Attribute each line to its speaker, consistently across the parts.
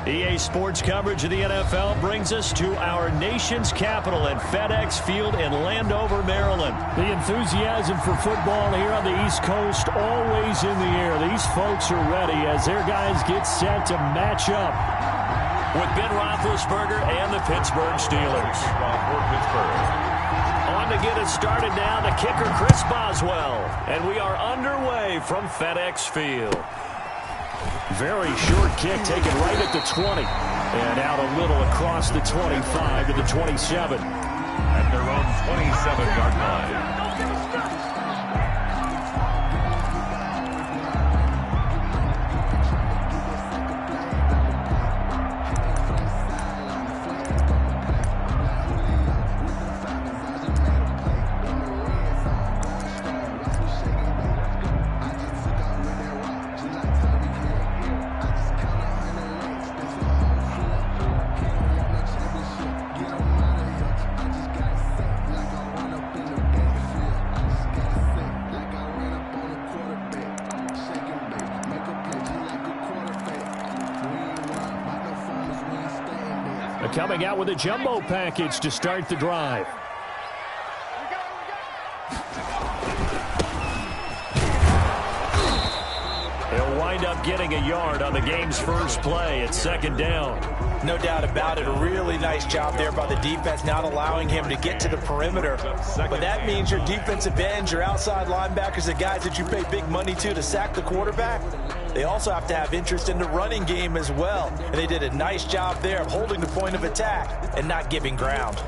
Speaker 1: EA Sports coverage of the NFL brings us to our nation's capital at FedEx Field in Landover, Maryland.
Speaker 2: The enthusiasm for football here on the East Coast always in the air. These folks are ready as their guys get set to match up
Speaker 1: with Ben Roethlisberger and the Pittsburgh Steelers. On to get us started now, the kicker Chris Boswell. And we are underway from FedEx Field.
Speaker 2: Very short kick taken right at the 20. And out a little across the 25 to the 27.
Speaker 3: At their own 27-yard line.
Speaker 2: Coming out with a jumbo package to start the drive. He'll wind up getting a yard on the game's first play at second down.
Speaker 4: No doubt about it. A really nice job there by the defense, not allowing him to get to the perimeter. But that means your defensive ends, your outside linebackers, the guys that you pay big money to sack the quarterback, they also have to have interest in the running game as well. And they did a nice job there of holding the point of attack and not giving ground.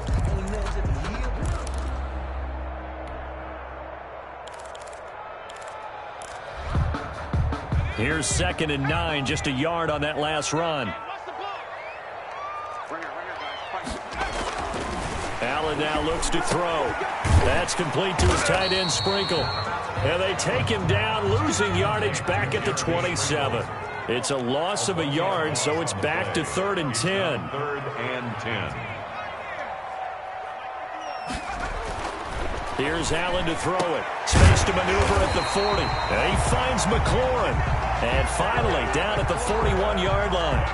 Speaker 1: Here's 2nd and 9, just a yard on that last run. Allen now looks to throw. That's complete to his tight end Sprinkle. And they take him down, losing yardage back at the 27. It's a loss of a yard, so it's back to 3rd and 10.
Speaker 3: 3rd and 10.
Speaker 1: Here's Allen to throw it. Space to maneuver at the 40. And he finds McLaurin. And finally, down at the 41-yard line.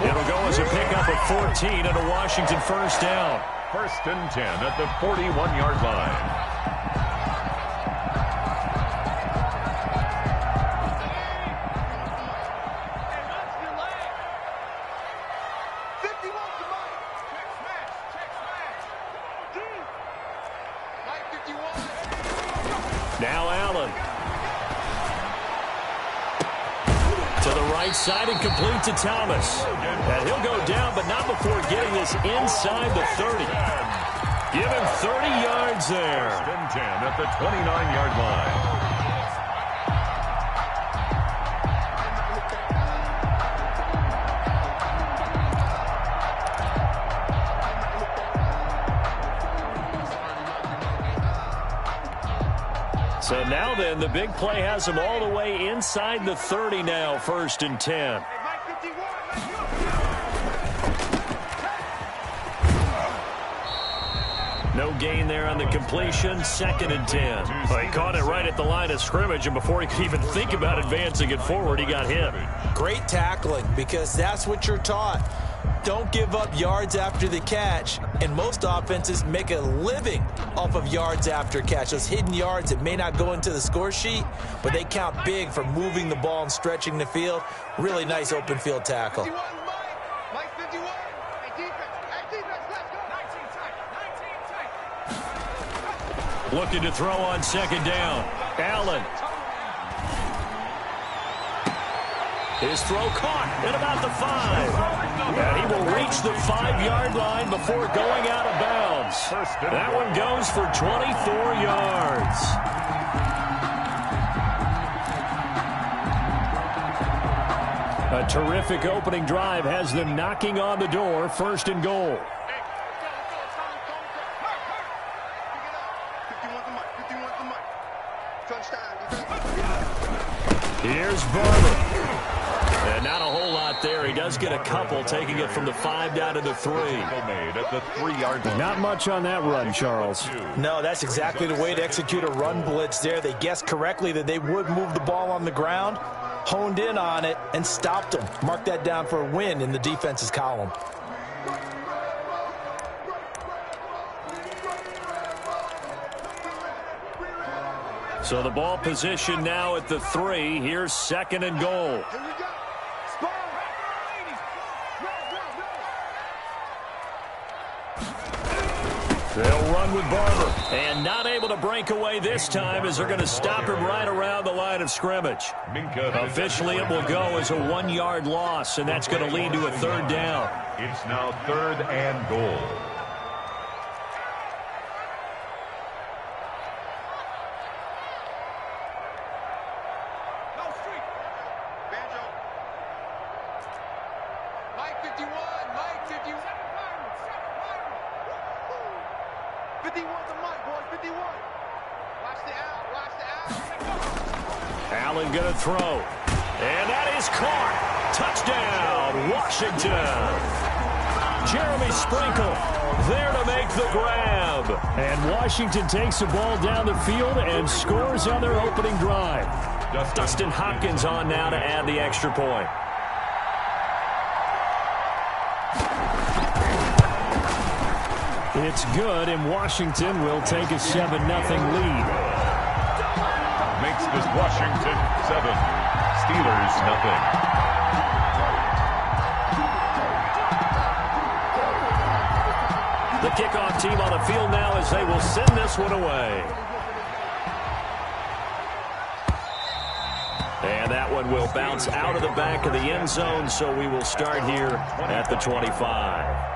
Speaker 1: It'll go as a pickup of 14 and a Washington first down.
Speaker 3: 1st and 10 at the 41-yard line.
Speaker 1: Now Allen. To the right side and complete to Thomas. And he'll go down, but not before getting this inside the 30. Give him 30 yards there.
Speaker 3: 1st and 10 at the 29-yard line.
Speaker 1: So now then, the big play has him all the way inside the 30 now, 1st and 10. No gain there on the completion, 2nd and 10. Well, he caught it right at the line of scrimmage, and before he could even think about advancing it forward, he got hit.
Speaker 4: Great tackling, because that's what you're taught. Don't give up yards after the catch, and most offenses make a living off of yards after catch. Those hidden yards that may not go into the score sheet, but they count big for moving the ball and stretching the field. Really nice open field tackle.
Speaker 1: Looking to throw on 2nd down. Allen. His throw caught at about the 5. And he will reach the 5-yard line before going out of bounds. That one goes for 24 yards. A terrific opening drive has them knocking on the door, 1st and goal. Here's Barber. And not a whole lot there. He does get a couple, taking it from the 5 down to the 3.
Speaker 3: Made at the 3-yard line.
Speaker 2: Not much on that run, Charles.
Speaker 4: No, that's exactly the way to execute a run blitz there. They guessed correctly that they would move the ball on the ground. honed in on it, and stopped them. Mark that down for a win in the defense's column.
Speaker 1: So the ball position now at the 3. Here's 2nd and goal. They'll run with Barber. And not able to break away this time as they're going to stop him right around the line of scrimmage. Officially, it will go as a 1-yard loss, and that's going to lead to a 3rd down.
Speaker 3: It's now 3rd and goal.
Speaker 1: Allen going to throw. And that is caught. Touchdown, Washington. Jeremy Sprinkle there to make the grab.
Speaker 2: And Washington takes the ball down the field and scores on their opening drive.
Speaker 1: Dustin Hopkins on now to add the extra point.
Speaker 2: It's good, and Washington will take a 7-0 lead.
Speaker 3: Makes this Washington 7. Steelers nothing.
Speaker 1: The kickoff team on the field now as they will send this one away. And that one will bounce out of the back of the end zone, so we will start here at the 25.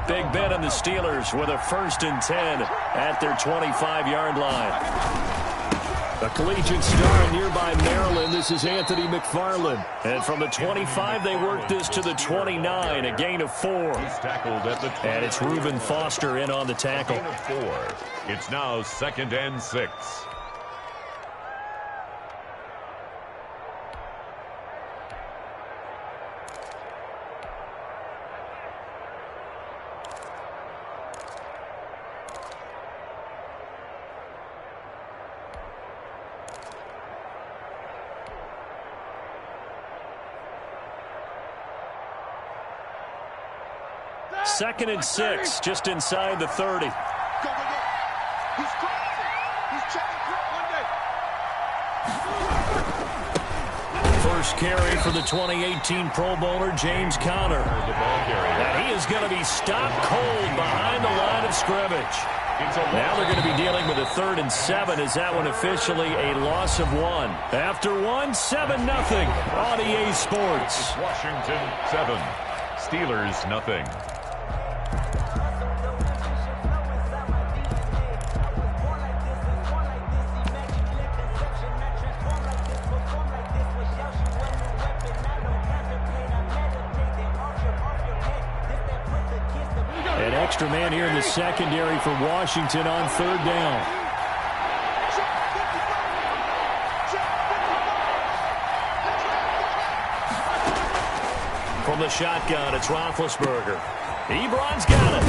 Speaker 1: Big Ben and the Steelers with a 1st and 10 at their 25-yard line. A collegiate star in nearby Maryland, this is Anthony McFarland. And from the 25, they work this to the 29, a gain of 4.
Speaker 3: He's tackled at the 20.
Speaker 1: And it's Reuben Foster in on the tackle.
Speaker 3: Gain of 4. It's now 2nd and 6.
Speaker 1: Second and 6, just inside the 30.
Speaker 5: He's crossing. He's checking one day.
Speaker 1: First carry for the 2018 Pro Bowler, James Conner. And he is going to be stopped cold behind the line of scrimmage. Now they're going to be dealing with a 3rd and 7. Is that one officially a loss of 1? After 1, 7-0 on EA Sports.
Speaker 3: Washington 7. Steelers nothing.
Speaker 2: An extra man here in the secondary for Washington on 3rd down.
Speaker 1: From the shotgun, it's Roethlisberger. Ebron's got it.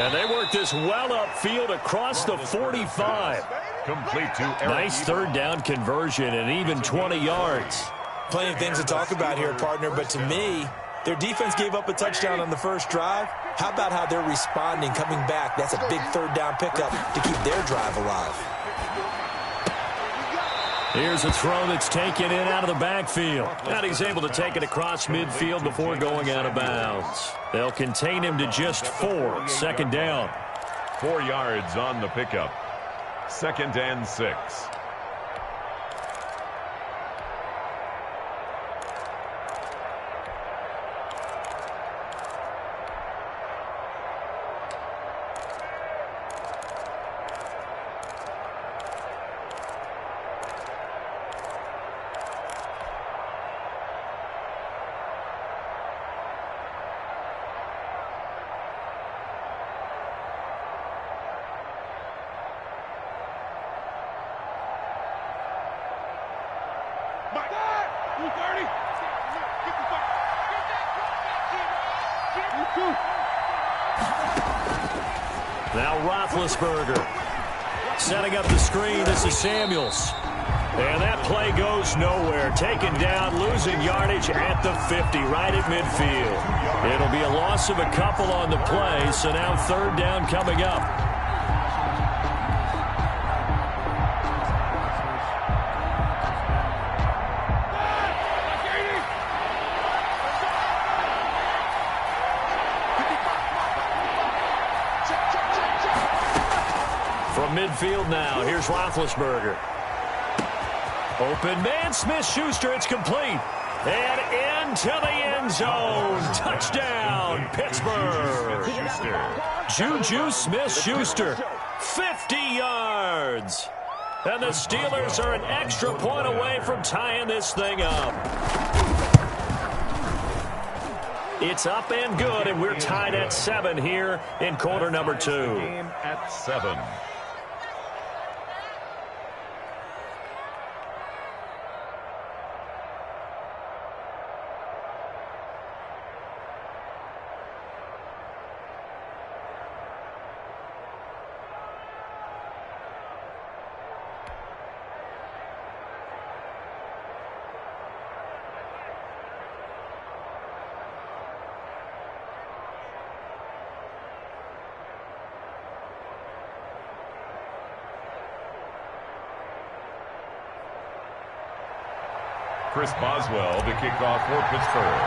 Speaker 1: And they work this well upfield across the 45.
Speaker 3: Complete to Eric.
Speaker 1: Nice 3rd down conversion and even 20 yards.
Speaker 4: Plenty of things to talk about here, partner, but to me, their defense gave up a touchdown on the first drive. How about how they're responding, coming back? That's a big 3rd down pickup to keep their drive alive.
Speaker 1: Here's a throw that's taken in out of the backfield. And he's able to take it across midfield before going out of bounds. They'll contain him to just 4. 2nd down.
Speaker 3: 4 yards on the pickup. 2nd and 6.
Speaker 1: Now Roethlisberger setting up the screen. This is Samuels. And that play goes nowhere. Taken down, losing yardage at the 50, right at midfield. It'll be a loss of a couple on the play, so now third down coming up. From midfield now, here's Roethlisberger. Open man, Smith-Schuster, it's complete. And into the end zone. Touchdown, Pittsburgh. Juju Smith-Schuster, 50 yards. And the Steelers are an extra point away from tying this thing up. It's up and good, and we're tied at 7 here in quarter number 2.
Speaker 3: Game at 7. Chris Boswell to kick off for Pittsburgh.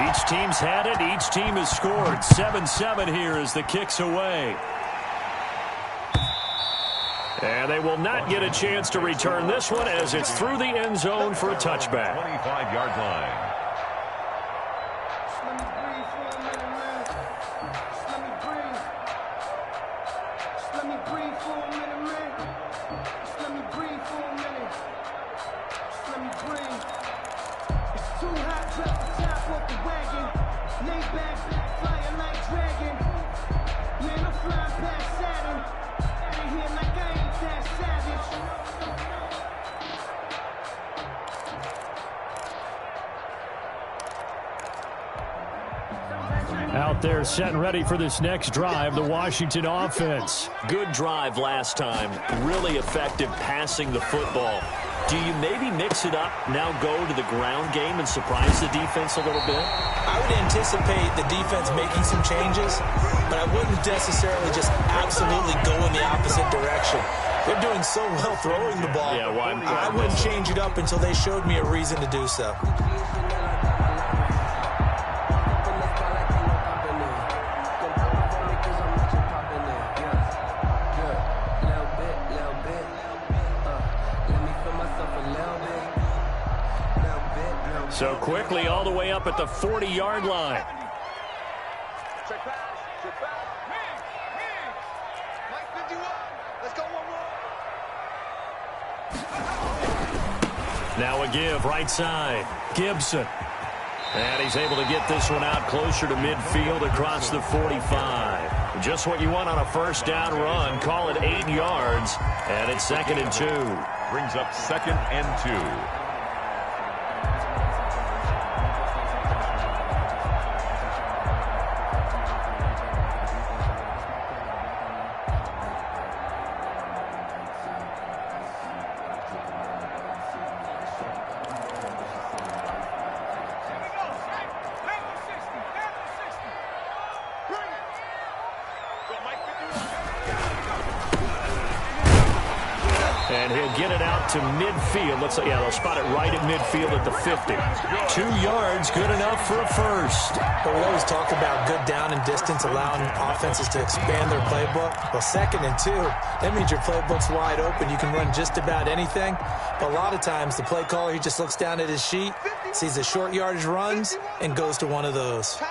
Speaker 1: Each team's had it. Each team has scored. 7-7 here as the kick's away. And they will not get a chance to return this one as it's through the end zone for a touchback.
Speaker 3: 25-yard line.
Speaker 2: Out there set and ready for this next drive, the Washington offense.
Speaker 1: Good drive last time. Really effective passing the football. Do you maybe mix it up, now go to the ground game and surprise the defense a little bit?
Speaker 4: I would anticipate the defense making some changes, but I wouldn't necessarily just absolutely go in the opposite direction. They're doing so well throwing the ball.
Speaker 1: Yeah, well,
Speaker 4: I wouldn't change it up until they showed me a reason to do so.
Speaker 1: So quickly all the way up at the 40-yard line.
Speaker 5: Check pass. Check back. Mike 51. Let's go one more.
Speaker 1: Now a give right side. Gibson. And he's able to get this one out closer to midfield across the 45. Just what you want on a first down run. Call it 8 yards. And it's 2nd and 2.
Speaker 3: Brings up 2nd and 2.
Speaker 1: And he'll get it out to midfield. Looks like, yeah, they'll spot it right at midfield at the 50. 2 yards, good enough for a first.
Speaker 4: But we always talk about good down and distance, allowing offenses to expand their playbook. Well, 2nd and 2, that means your playbook's wide open. You can run just about anything. But a lot of times, the play caller, he just looks down at his sheet, sees the short yardage runs, and goes to one of those.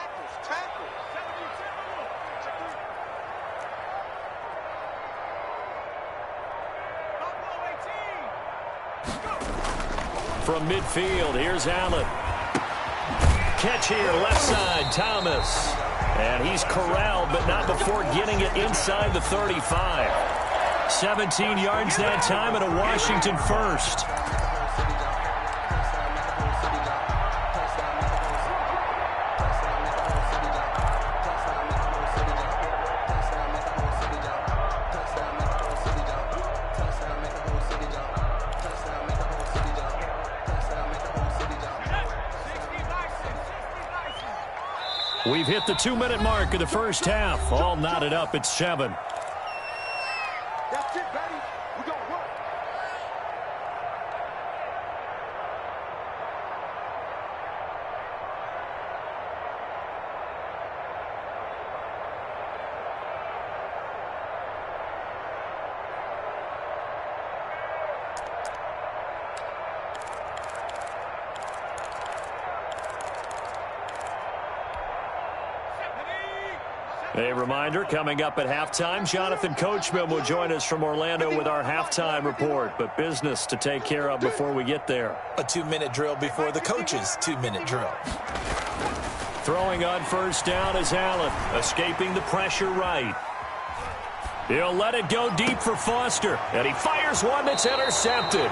Speaker 1: From midfield, here's Allen. Catch here, left side, Thomas. And he's corralled, but not before getting it inside the 35. 17 yards that time and a Washington first.
Speaker 2: We've hit the 2-minute mark of the first half. All knotted up at 7.
Speaker 5: That's it, baby. We gonna work.
Speaker 2: A reminder, coming up at halftime, Jonathan Coachman will join us from Orlando with our halftime report. But business to take care of before we get there.
Speaker 4: A 2-minute drill before the coach's 2-minute drill.
Speaker 2: Throwing on first down is Allen, escaping the pressure right. He'll let it go deep for Foster, and he fires one that's intercepted.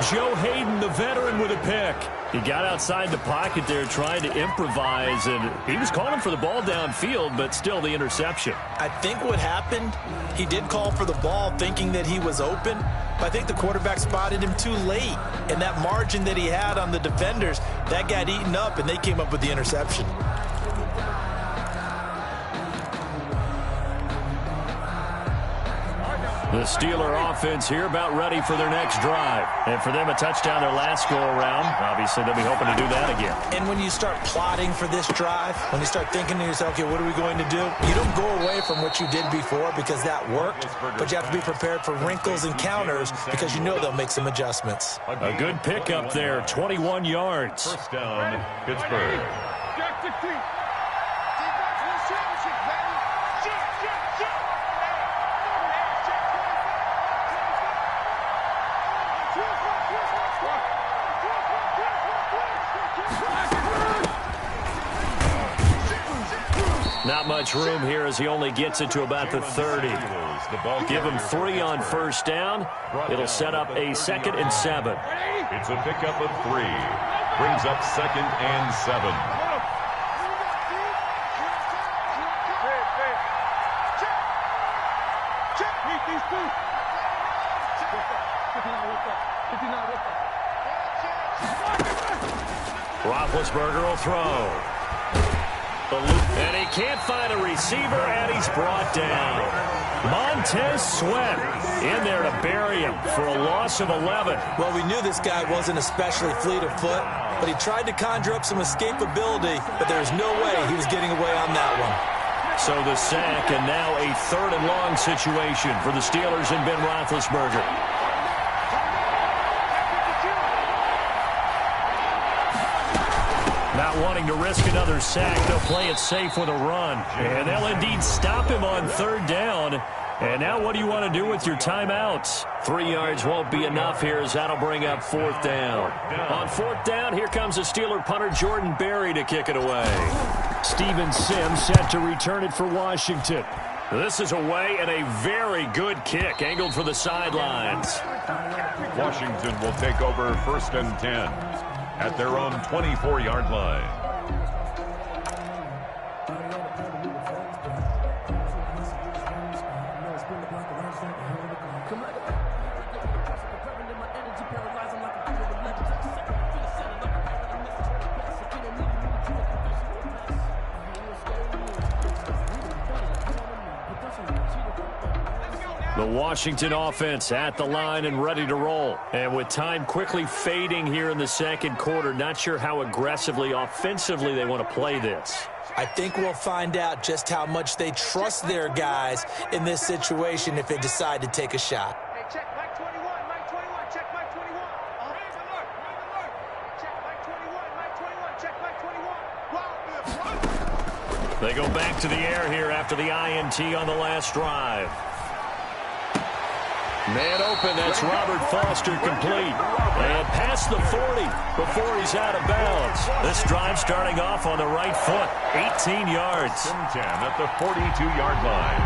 Speaker 2: Joe Hayden, the veteran, with a pick. He got outside the pocket there trying to improvise, and he was calling for the ball downfield, but still the interception.
Speaker 4: I think what happened, he did call for the ball thinking that he was open, but I think the quarterback spotted him too late, and that margin that he had on the defenders, that got eaten up, and they came up with the interception.
Speaker 2: The Steeler offense here about ready for their next drive. And for them, a touchdown their last go-around. Obviously, they'll be hoping to do that again.
Speaker 4: And when you start plotting for this drive, when you start thinking to yourself, okay, what are we going to do? You don't go away from what you did before because that worked, but you have to be prepared for wrinkles and counters because you know they'll make some adjustments.
Speaker 2: A good pickup there, 21 yards.
Speaker 3: First down, Pittsburgh.
Speaker 5: Jack the feet. Defense wins championship, baby. Check.
Speaker 2: Not much room here as he only gets it to about the 30. Give him 3 on first down. It'll set up a 2nd and 7.
Speaker 3: It's a pickup of 3. Brings up 2nd and 7.
Speaker 2: Roethlisberger will throw. And he can't find a receiver, and he's brought down. Montez Sweat in there to bury him for a loss of 11.
Speaker 4: Well, we knew this guy wasn't especially fleet of foot, but he tried to conjure up some escapability, but there's no way he was getting away on that one.
Speaker 2: So the sack, and now a 3rd and long situation for the Steelers and Ben Roethlisberger. Not wanting to risk another sack, they'll play it safe with a run. And they'll indeed stop him on 3rd down. And now what do you want to do with your timeouts? 3 yards won't be enough here as that'll bring up 4th down. On 4th down, here comes the Steeler punter Jordan Berry to kick it away. Steven Sims set to return it for Washington. This is away and a very good kick angled for the sidelines.
Speaker 3: Washington will take over 1st and 10 at their own 24-yard line.
Speaker 2: The Washington offense at the line and ready to roll. And with time quickly fading here in the 2nd quarter, not sure how aggressively, offensively they want to play this.
Speaker 4: I think we'll find out just how much they trust their guys in this situation if they decide to take a shot.
Speaker 5: Hey, check Mike 21, Mike 21, check Mike 21. Check Mike 21, Mike 21, check Mike 21.
Speaker 2: They go back to the air here after the INT on the last drive. Man open, that's Robert Foster complete. And past the 40 before he's out of bounds. This drive starting off on the right foot, 18 yards.
Speaker 3: 10 at the 42-yard line.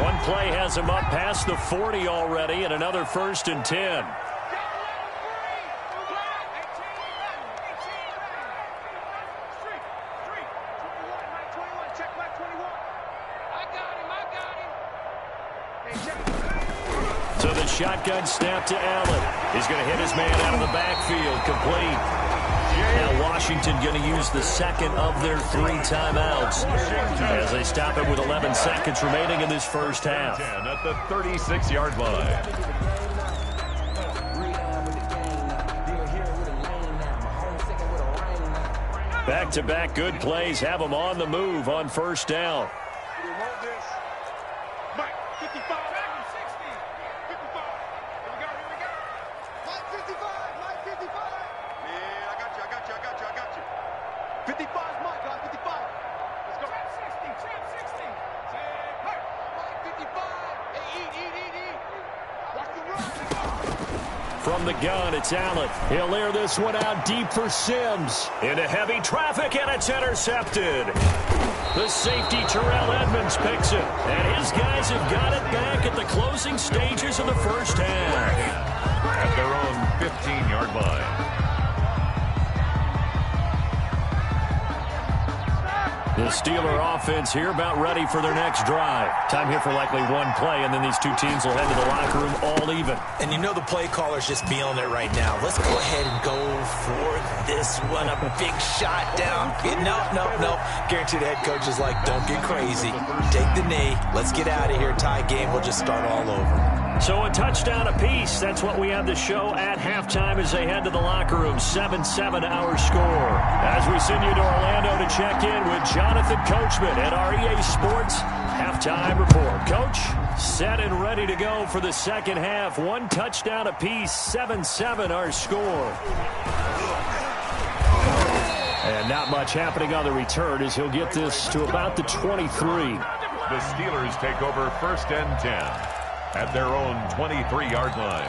Speaker 2: One play has him up past the 40 already, and another 1st and 10. So the shotgun snap to Allen. He's going to hit his man out of the backfield, complete. Now Washington going to use the second of their 3 timeouts as they stop it with 11 seconds remaining in this first half.
Speaker 3: At the 36-yard line.
Speaker 2: Back-to-back good plays have them on the move on first down.
Speaker 5: Mike, 55, 60, 55. Here we go. Mike 55, Mike 55. Yeah, I got you. 55 is Mike, guys, 55. Let's go. Trap 60. Hey, Mike 55. Hey, eat. Watch the run.
Speaker 2: From the gun, it's Allen. He'll air this one out deep for Sims. Into heavy traffic, and it's intercepted. The safety, Terrell Edmonds, picks it. And his guys have got it back at the closing stages of the first half.
Speaker 3: At their own 15-yard line.
Speaker 2: The Steeler offense here about ready for their next drive. Time here for likely one play, and then these two teams will head to the locker room all even.
Speaker 4: And you know the play caller's just feeling it right now. Let's go ahead and go for this one. A big shot down. No. Guaranteed the head coach is like, don't get crazy. Take the knee. Let's get out of here. Tie game. We'll just start all over.
Speaker 2: So a touchdown apiece. That's what we have to show at halftime as they head to the locker room. 7-7 our score. As we send you to Orlando to check in with Jonathan Coachman at our EA Sports halftime report. Coach, set and ready to go for the second half. One touchdown apiece. 7-7 our score. And not much happening on the return as he'll get this to about the 23.
Speaker 3: The Steelers take over first and 10. At their own 23-yard line.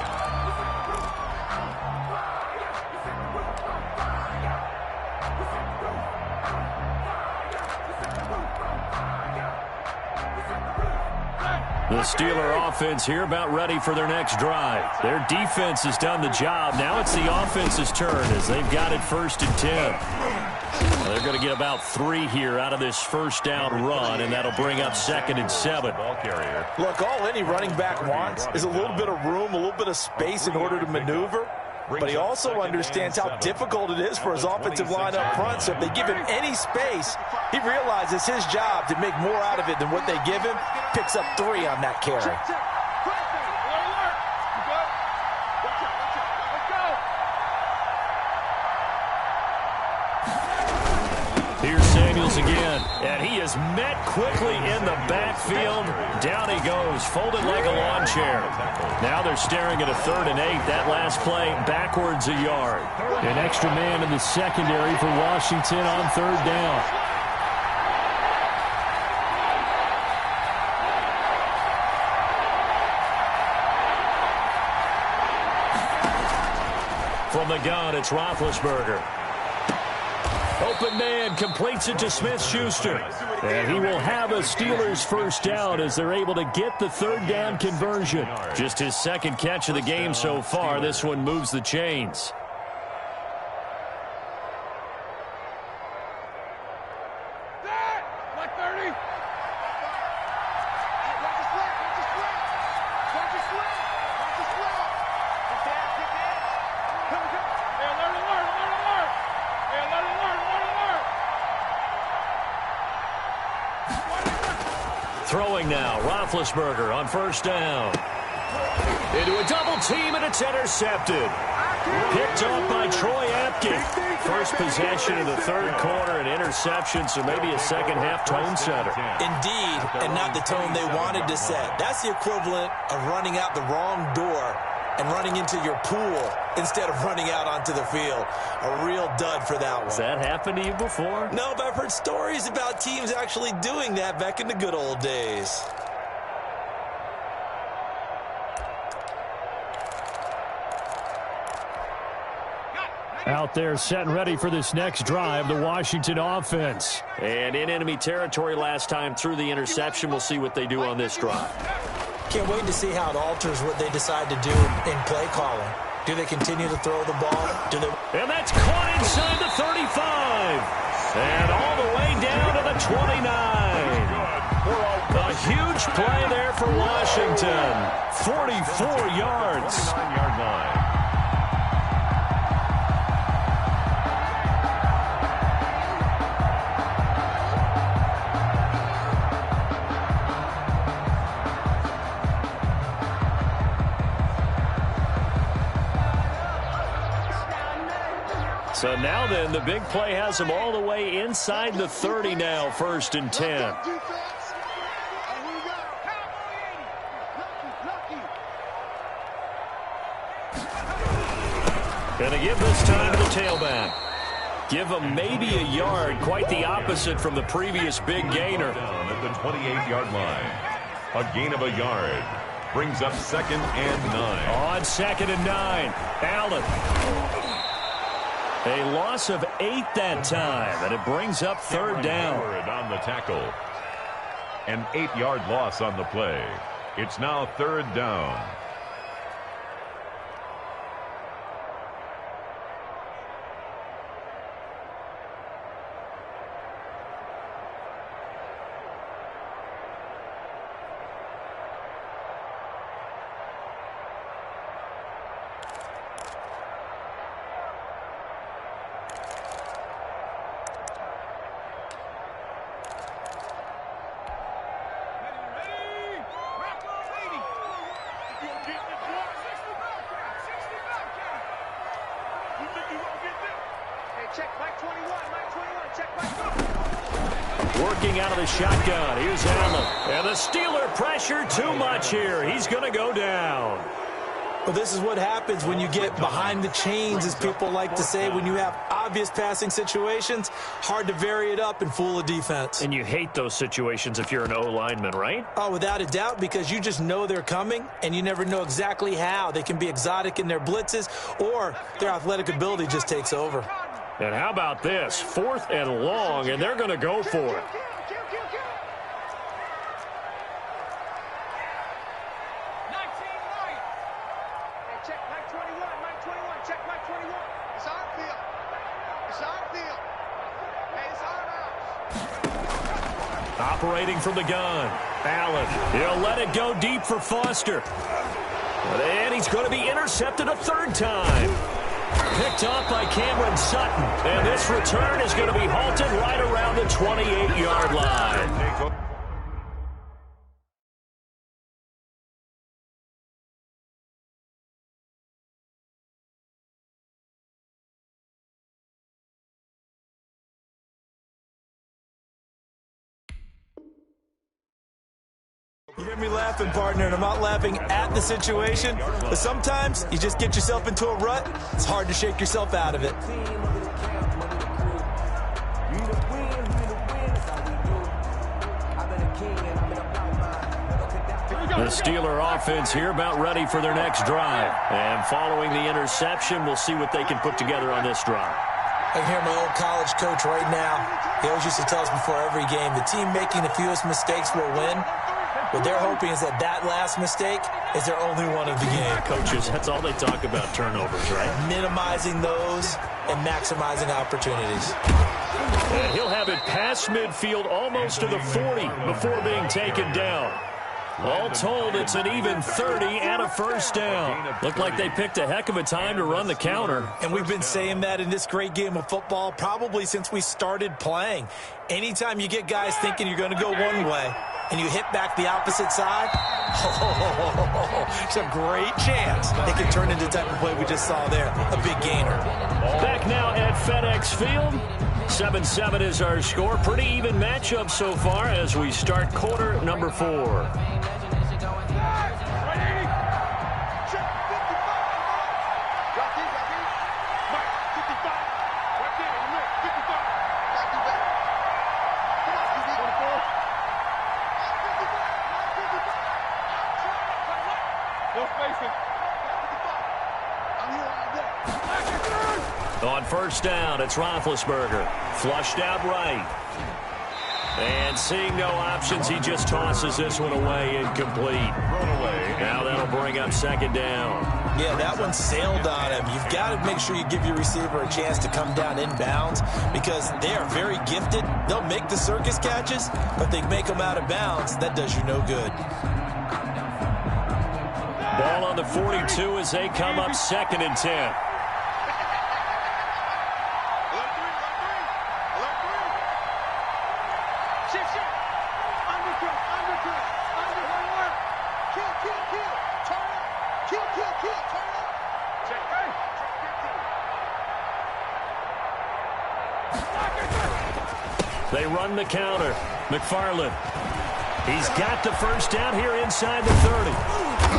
Speaker 2: The Steeler offense here about ready for their next drive. Their defense has done the job. Now it's the offense's turn as they've got it first and 10. They're going to get about 3 here out of this first down run, and that'll bring up 2nd and 7.
Speaker 3: Ball carrier.
Speaker 4: Look, all any running back wants is a little bit of room, a little bit of space in order to maneuver. But he also understands how difficult it is for his offensive line up front. So if they give him any space, he realizes his job to make more out of it than what they give him. Picks up 3 on that carry.
Speaker 2: Here's Samuels again, and he is met quickly in the backfield. Down he goes, folded like a lawn chair. Now they're staring at a 3rd and 8. That last play, backwards a yard. An extra man in the secondary for Washington on 3rd down. From the gun, it's Roethlisberger. Open man completes it to Smith-Schuster. And he will have a Steelers first down as they're able to get the 3rd down conversion. Just his 2nd catch of the game so far. This one moves the chains. Throwing now, Roethlisberger on first down. Into a double team, and it's intercepted. Picked off by Troy Apke. First possession of the 3rd quarter, an interception, so maybe a second half tone setter.
Speaker 4: Indeed, and not the tone they wanted to set. That's the equivalent of running out the wrong door and running into your pool instead of running out onto the field. A real dud for that one.
Speaker 2: Has that happened to you before?
Speaker 4: No, but I've heard stories about teams actually doing that back in the good old days.
Speaker 2: Out there set and ready for this next drive, the Washington offense. And in enemy territory last time through the interception. We'll see what they do on this drive.
Speaker 4: Can't wait to see how it alters what they decide to do in play calling. Do they continue to throw the ball?
Speaker 2: And that's caught inside the 35. And all the way down to the 29. A huge play there for Washington. 44 yards.
Speaker 3: 9-yard line.
Speaker 1: So now then, the big play has them all the way inside the 30 now, 1st and 10. Going to give this time to the tailback. Give him maybe a yard, quite the opposite from the previous big gainer.
Speaker 3: Down at the 28-yard line. A gain of a yard. Brings up 2nd and 9.
Speaker 1: On 2nd and 9, Allen. A loss of 8 that time, and it brings up 3rd down.
Speaker 3: On the tackle. An 8-yard loss on the play. It's now 3rd down.
Speaker 1: Working out of the shotgun. Here's Allen. And the Steeler pressure too much here. He's going to go down.
Speaker 4: Well, this is what happens when you get behind the chains, as people like to say. When you have obvious passing situations, hard to vary it up and fool a defense.
Speaker 1: And you hate those situations if you're an O-lineman, right?
Speaker 4: Oh, without a doubt, because you just know they're coming, and you never know exactly how. They can be exotic in their blitzes, or their athletic ability just takes over.
Speaker 1: And how about this? 4th and long, and they're going to go for it. Operating from the gun. Allen. He'll let it go deep for Foster. And he's going to be intercepted a 3rd time. Picked off by Cameron Sutton. And this return is going to be halted right around the 28-yard line.
Speaker 4: You hear me laughing, partner, and I'm not laughing at the situation, but sometimes you just get yourself into a rut. It's hard to shake yourself out of it.
Speaker 1: The Steeler offense here about ready for their next drive. And following the interception, we'll see what they can put together on this drive.
Speaker 4: I can hear my old college coach right now. He always used to tell us before every game, the team making the fewest mistakes will win. What they're hoping is that last mistake is their only one of the game.
Speaker 1: Coaches, that's all they talk about, turnovers, right?
Speaker 4: Minimizing those and maximizing opportunities.
Speaker 1: And he'll have it past midfield almost to the 40 before being taken down. All told, it's an even 30 and a 1st down. Looked like they picked a heck of a time to run the counter.
Speaker 4: And we've been saying that in this great game of football probably since we started playing. Anytime you get guys thinking you're going to go one way and you hit back the opposite side, it's a great chance it can turn into the type of play we just saw there, a big gainer.
Speaker 1: Back now at FedEx Field. 7-7 is our score. Pretty even matchup so far as we start quarter number 4. On 1st down, it's Roethlisberger. Flushed out right. And seeing no options, he just tosses this one away, incomplete. Now that'll bring up 2nd down.
Speaker 4: Yeah, that one sailed on him. You've got to make sure you give your receiver a chance to come down inbounds because they are very gifted. They'll make the circus catches, but they make them out of bounds. That does you no good.
Speaker 1: Ball on the 42 as they come up 2nd and 10. They run the counter. McFarland. He's got the first down here inside the 30.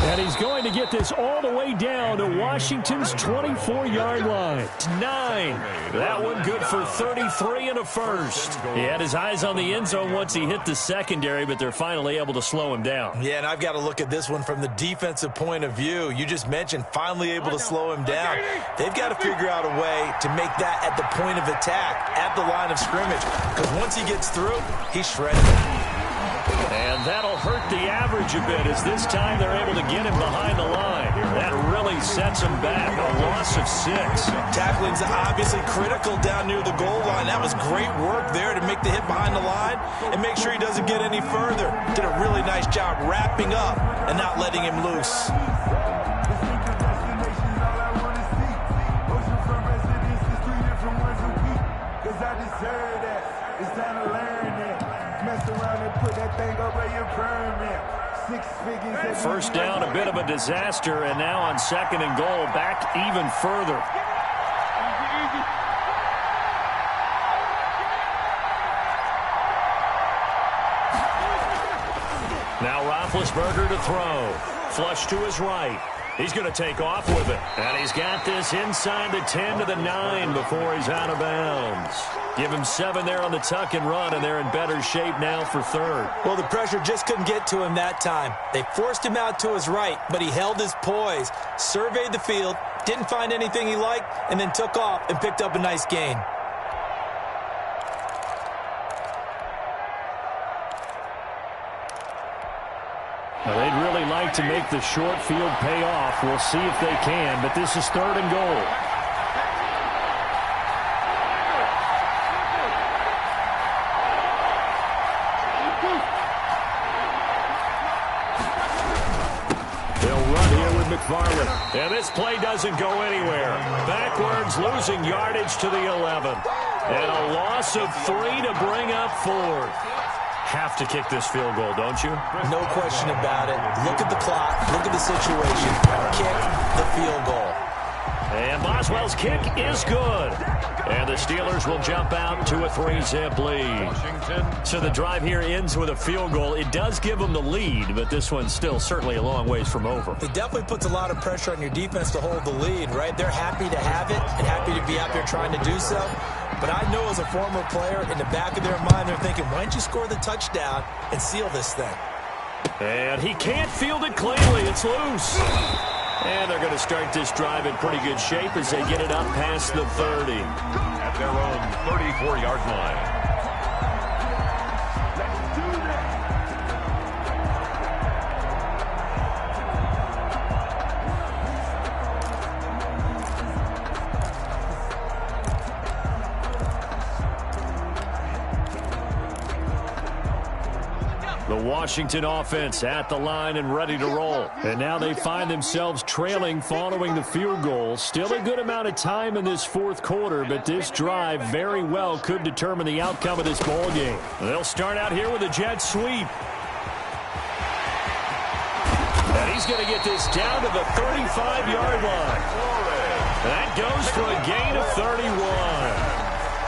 Speaker 1: And he's going to get this all the way down to Washington's 24-yard line. 9. That one good for 33 and a first. He had his eyes on the end zone once he hit the secondary, but they're finally able to slow him down.
Speaker 4: Yeah, and I've got to look at this one from the defensive point of view. You just mentioned finally able to slow him down. They've got to figure out a way to make that at the point of attack, at the line of scrimmage, because once he gets through, he's shredded.
Speaker 1: And that'll hurt the average a bit as this time they're able to get him behind the line. That really sets him back. A loss of 6.
Speaker 4: Tackling's obviously critical down near the goal line. That was great work there to make the hit behind the line and make sure he doesn't get any further. Did a really nice job wrapping up and not letting him loose.
Speaker 1: First down, a bit of a disaster, and now on 2nd and goal, back even further. Now Roethlisberger to throw. Flush to his right. He's going to take off with it. And he's got this inside the 10 to the 9 before he's out of bounds. Give him 7 there on the tuck and run, and they're in better shape now for 3rd.
Speaker 4: Well, the pressure just couldn't get to him that time. They forced him out to his right, but he held his poise, surveyed the field, didn't find anything he liked, and then took off and picked up a nice gain.
Speaker 1: Well, they'd really like to make the short field pay off. We'll see if they can, but this is 3rd and goal. They'll run here with McFarland. And this play doesn't go anywhere. Backwards, losing yardage to the 11. And a loss of 3 to bring up 4th. Have to kick this field goal, don't you?
Speaker 4: No question about it. Look at the clock. Look at the situation. Kick the field goal.
Speaker 1: And Boswell's kick is good. And the Steelers will jump out to a 3-zip lead. So the drive here ends with a field goal. It does give them the lead, but this one's still certainly a long ways from over.
Speaker 4: It definitely puts a lot of pressure on your defense to hold the lead, right? They're happy to have it and happy to be out there trying to do so. But I know as a former player, in the back of their mind, they're thinking, why don't you score the touchdown and seal this thing?
Speaker 1: And he can't field it cleanly. It's loose. And they're going to start this drive in pretty good shape as they get it up past the 30.
Speaker 3: At their own 34-yard line.
Speaker 1: The Washington offense at the line and ready to roll. And now they find themselves trailing following the field goal. Still a good amount of time in this 4th quarter, but this drive very well could determine the outcome of this ball game. They'll start out here with a jet sweep. And he's going to get this down to the 35-yard line. That goes for a gain of 31.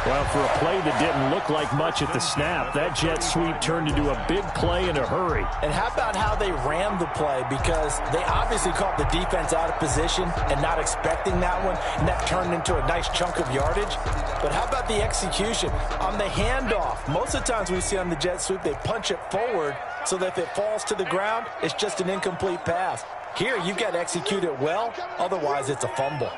Speaker 1: Well, for a play that didn't look like much at the snap, that jet sweep turned into a big play in a hurry.
Speaker 4: And how about how they ran the play? Because they obviously caught the defense out of position and not expecting that one, and that turned into a nice chunk of yardage. But how about the execution? On the handoff, most of the times we see on the jet sweep, they punch it forward so that if it falls to the ground, it's just an incomplete pass. Here, you've got to execute it well, otherwise it's a fumble.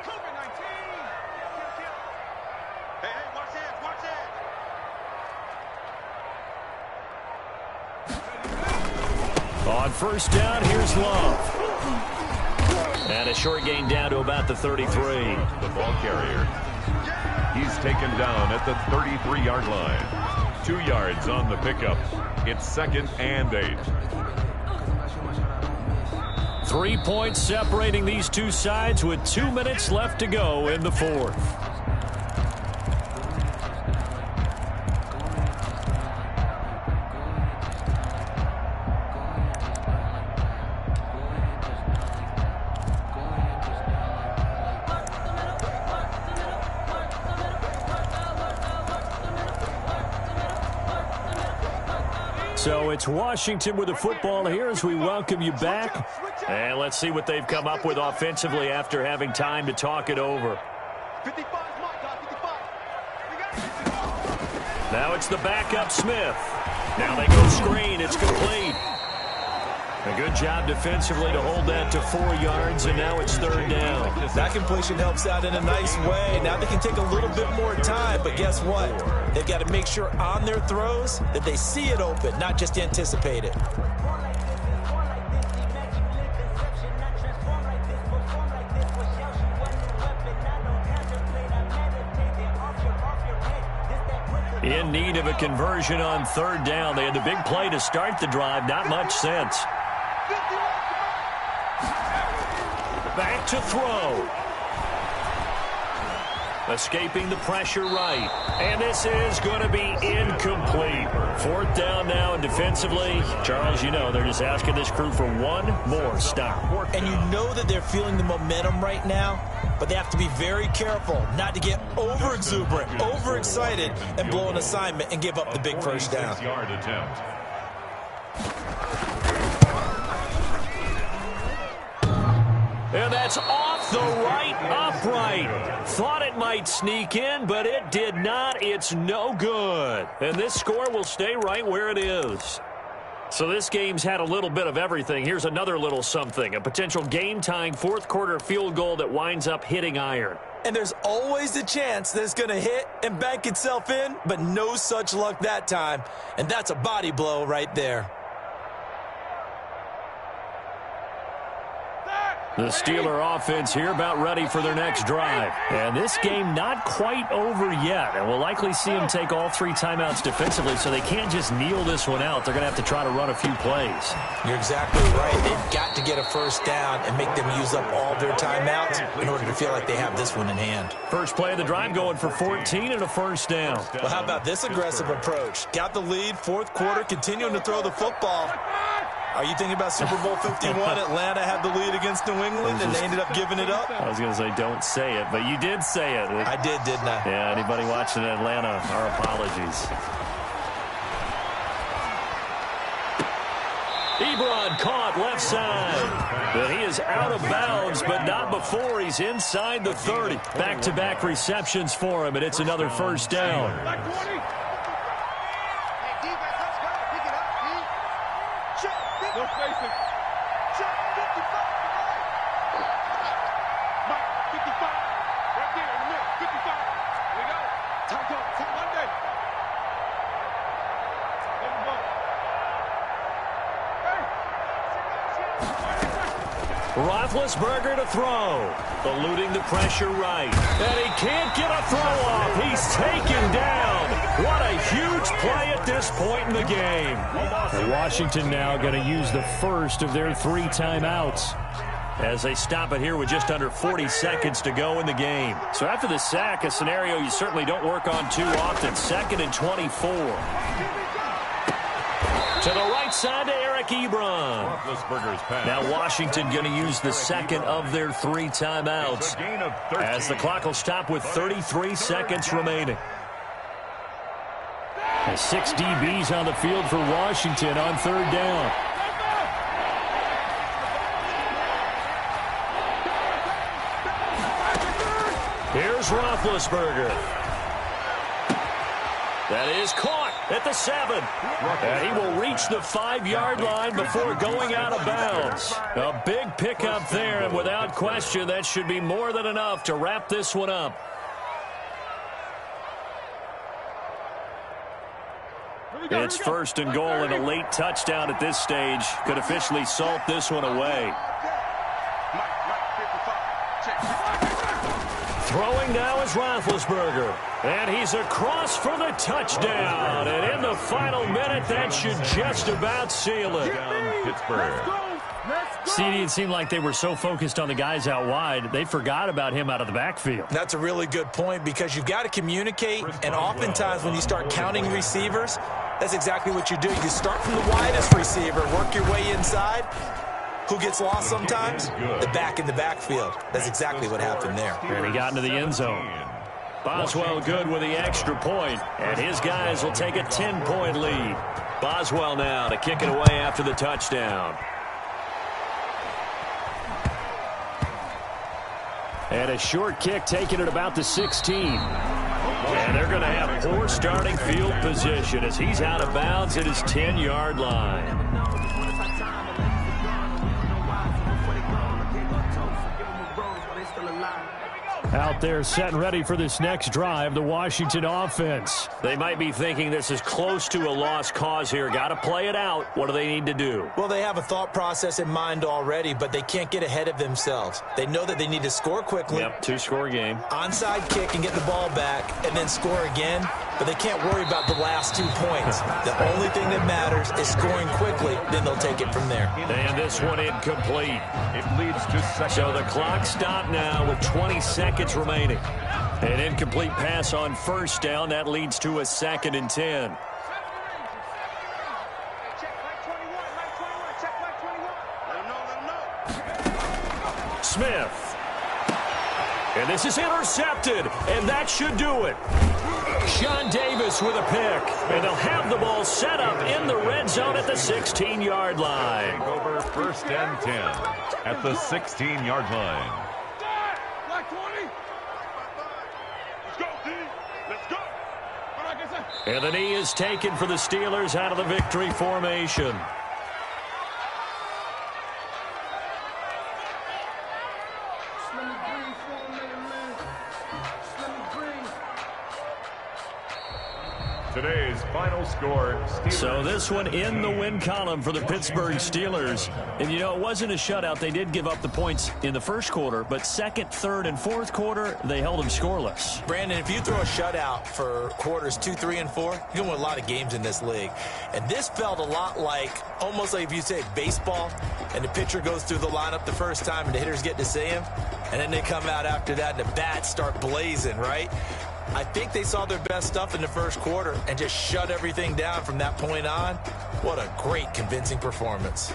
Speaker 1: On first down, here's Love. And a short gain down to about the 33.
Speaker 3: The ball carrier. He's taken down at the 33-yard line. 2 yards on the pickup. It's 2nd and 8.
Speaker 1: 3 points separating these two sides with 2 minutes left to go in the 4th. So it's Washington with the football here as we welcome you back. And let's see what they've come up with offensively after having time to talk it over.
Speaker 5: 55 is my guy, 55. We got it.
Speaker 1: Now it's the backup Smith. Now they go screen. It's complete. A good job defensively to hold that to 4 yards, and now it's 3rd down.
Speaker 4: That completion helps out in a nice way. Now they can take a little bit more time, but guess what? They've got to make sure on their throws that they see it open, not just anticipate it.
Speaker 1: In need of a conversion on 3rd down. They had the big play to start the drive. Not much sense. Back to throw. Escaping the pressure right. And this is going to be incomplete. 4th down now, and defensively, Charles, you know, they're just asking this crew for one more stop.
Speaker 4: And you know that they're feeling the momentum right now, but they have to be very careful not to get over-exuberant, overexcited, and blow an assignment and give up the big first down.
Speaker 3: 6-yard attempt.
Speaker 1: And that's off the right upright. Thought it might sneak in, but it did not. It's no good. And this score will stay right where it is. So this game's had a little bit of everything. Here's another little something. A potential game-tying 4th quarter field goal that winds up hitting iron.
Speaker 4: And there's always the chance that it's going to hit and bank itself in, but no such luck that time. And that's a body blow right there.
Speaker 1: The Steeler offense here about ready for their next drive. And this game not quite over yet. And we'll likely see them take all 3 timeouts defensively, so they can't just kneel this one out. They're going to have to try to run a few plays.
Speaker 4: You're exactly right. They've got to get a first down and make them use up all their timeouts in order to feel like they have this one in hand.
Speaker 1: First play of the drive going for 14 and a first down.
Speaker 4: Well, how about this aggressive approach? Got the lead, 4th quarter, continuing to throw the football. Are you thinking about Super Bowl 51? Atlanta had the lead against New England, and they ended up giving it up?
Speaker 1: I was going to say don't say it, but you did say it.
Speaker 4: I did, didn't I?
Speaker 1: Yeah, anybody watching Atlanta, our apologies. Ebron caught left side. But he is out of bounds, but not before he's inside the 30. Back-to-back receptions for him, and it's another first down.
Speaker 5: No spacing. Check 55. Mike, 55. Right there in the middle. 55. We got it. Time go. Time Monday. Let him go.
Speaker 1: Roethlisberger to throw. Eluding the pressure right. And he can't get a throw off. He's taken down. What a huge play at this point in the game. And Washington now going to use the first of their 3 timeouts as they stop it here with just under 40 seconds to go in the game. So after the sack, a scenario you certainly don't work on too often. 2nd and 24. To the right side to Eric Ebron. Now Washington going to use the 2nd of their 3 timeouts as the clock will stop with 33 seconds remaining. 6 DBs on the field for Washington on 3rd down. Here's Roethlisberger. That is caught at the 7. And he will reach the 5-yard line before going out of bounds. A big pickup there, and without question, that should be more than enough to wrap this one up. It's 1st and goal, and a late touchdown at this stage could officially salt this one away. Throwing now is Roethlisberger. And he's across for the touchdown. And in the final minute, that should just about seal it.
Speaker 3: Pittsburgh.
Speaker 1: CD, it seemed like they were so focused on the guys out wide, they forgot about him out of the backfield.
Speaker 4: That's a really good point because you've got to communicate, and oftentimes when you start counting receivers, that's exactly what you do. You start from the widest receiver, work your way inside. Who gets lost sometimes? The back in the backfield. That's exactly what happened there.
Speaker 1: And he got into the end zone. Boswell good with the extra point, and his guys will take a 10-point lead. Boswell now to kick it away after the touchdown. And a short kick taken at about the 16. And they're going to have poor starting field position as he's out of bounds at his 10-yard line.
Speaker 2: Out there set and ready for this next drive, the Washington offense.
Speaker 1: They might be thinking this is close to a lost cause here. Got to play it out. What do they need to do?
Speaker 4: Well, they have a thought process in mind already, but they can't get ahead of themselves. They know that they need to score quickly.
Speaker 1: Yep, two-score game.
Speaker 4: Onside kick and get the ball back and then score again, but they can't worry about the last 2 points. The only thing that matters is scoring quickly, then they'll take it from there.
Speaker 1: And this one incomplete.
Speaker 3: It leads to second.
Speaker 1: So the clock stopped now with 20 seconds remaining. An incomplete pass on first down. That leads to a 2nd and 10. Smith. And this is intercepted, and that should do it. Sean Davis with a pick, and they'll have the ball set up in the red zone at the 16-yard line.
Speaker 3: Over 1st and 10 at the 16-yard line.
Speaker 1: And the knee is taken for the Steelers out of the victory formation.
Speaker 3: Today's final score, Steelers.
Speaker 1: So this one in the win column for the Pittsburgh Steelers. And, you know, it wasn't a shutout. They did give up the points in the first quarter, but second, third, and fourth quarter, they held them scoreless.
Speaker 4: Brandon, if you throw a shutout for quarters 2, 3, and 4, you're going to win a lot of games in this league. And this felt a lot like, almost like if you say baseball, and the pitcher goes through the lineup the first time and the hitters get to see him, and then they come out after that and the bats start blazing, right? I think they saw their best stuff in the first quarter and just shut everything down from that point on. What a great, convincing performance.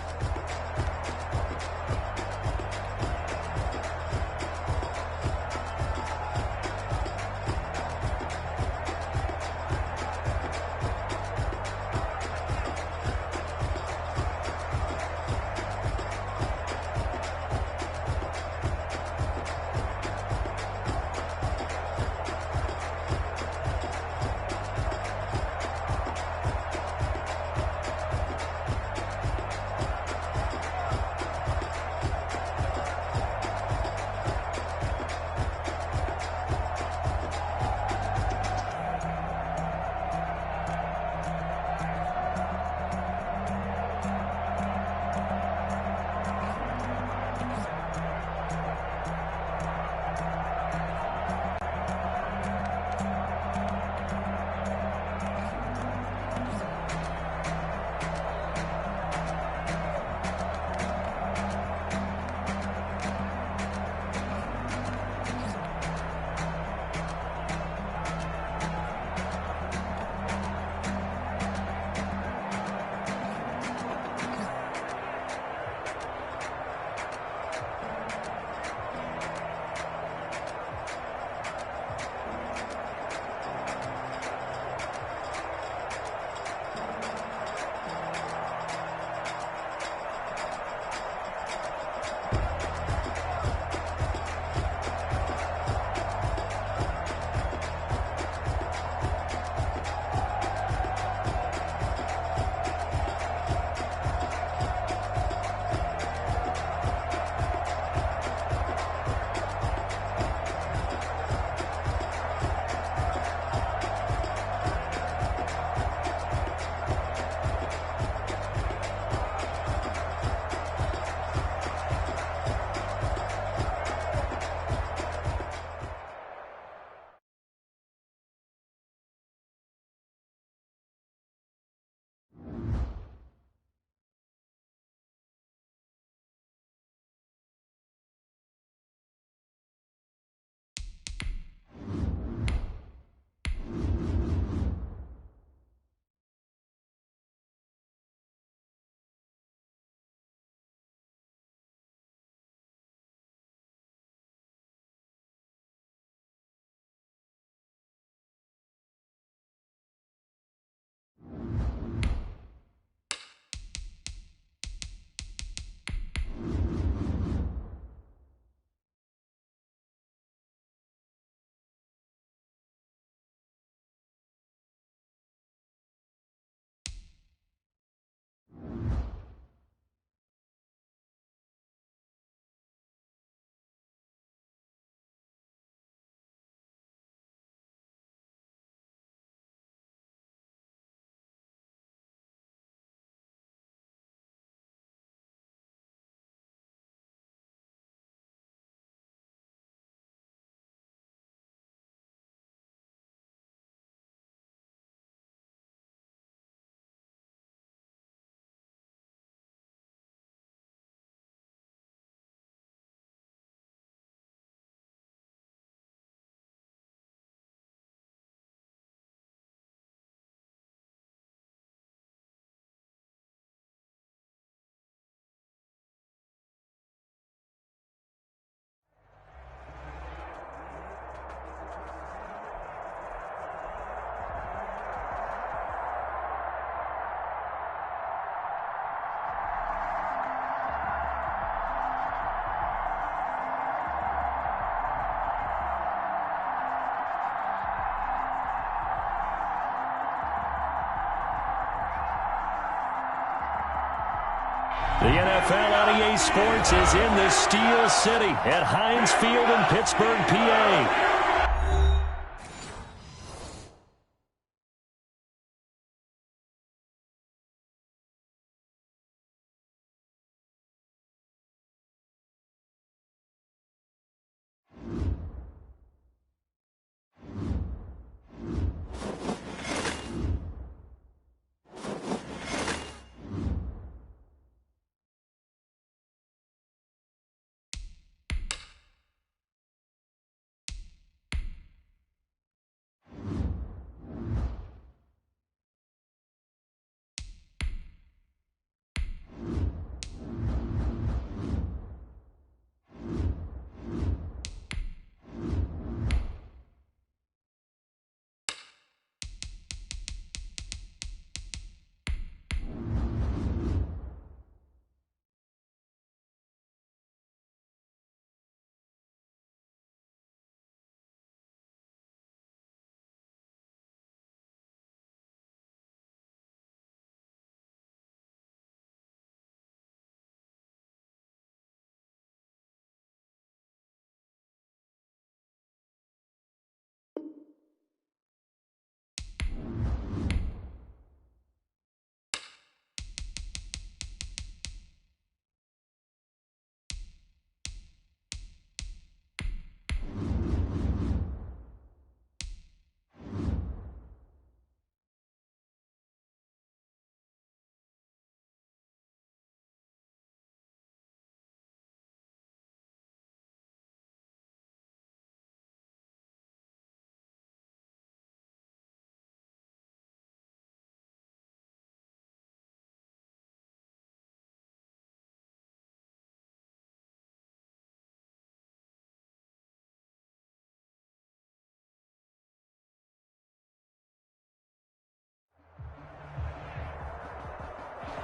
Speaker 1: The NFL on EA Sports is in the Steel City at Heinz Field in Pittsburgh, PA.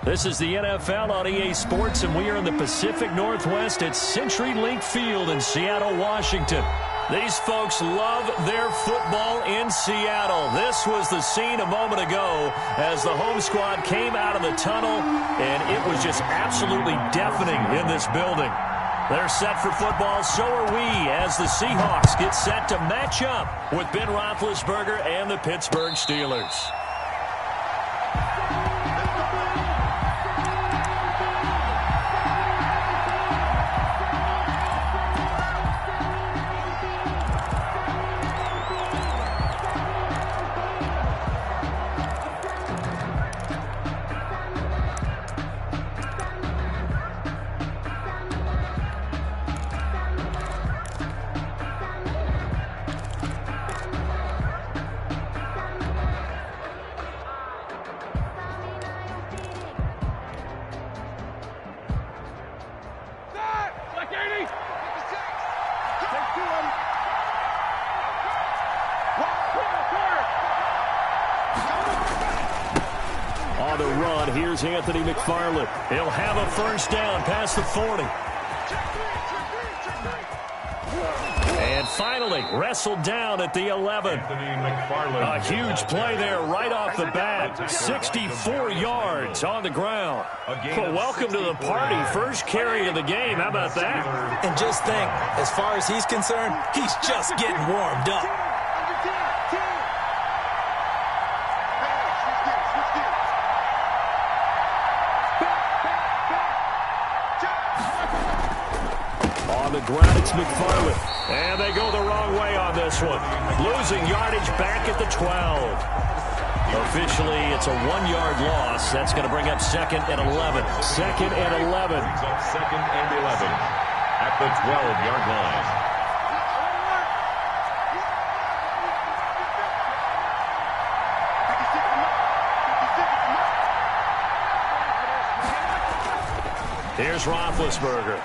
Speaker 1: This is the NFL on EA Sports, and we are in the Pacific Northwest at CenturyLink Field in Seattle, Washington. These folks love their football in Seattle. This was the scene a moment ago as the home squad came out of the tunnel, and it was just absolutely deafening in this building. They're set for football, so are we, as the Seahawks get set to match up with Ben Roethlisberger and the Pittsburgh Steelers. On the run, here's Anthony McFarland. He'll have a first down past the 40. And finally, wrestled down at the 11. A huge play there right off the bat. 64 yards on the ground. Well, welcome to the party. First carry of the game. How about that?
Speaker 4: And just think, as far as he's concerned, he's just getting warmed up.
Speaker 1: On the ground, it's McFarland. And they go the wrong way on this one. Losing yardage back at the 12. Officially, it's a 1-yard loss. That's going to bring up 2nd and 11. 2nd and 11.
Speaker 3: Second and 11 at the 12-yard line.
Speaker 1: Here's Roethlisberger.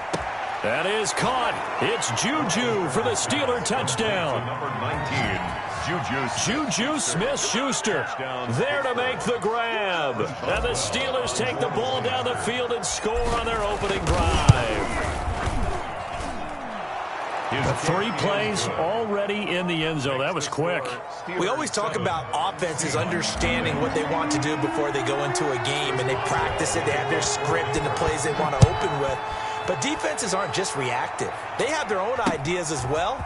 Speaker 1: That is caught. It's Juju for the Steeler touchdown.
Speaker 3: Number 19,
Speaker 1: Juju Smith-Schuster there to make the grab. And the Steelers take the ball down the field and score on their opening drive.
Speaker 2: 3 plays already in the end zone. That was quick.
Speaker 4: We always talk about offenses understanding what they want to do before they go into a game, and they practice it. They have their script and the plays they want to open with. But defenses aren't just reactive. They have their own ideas as well.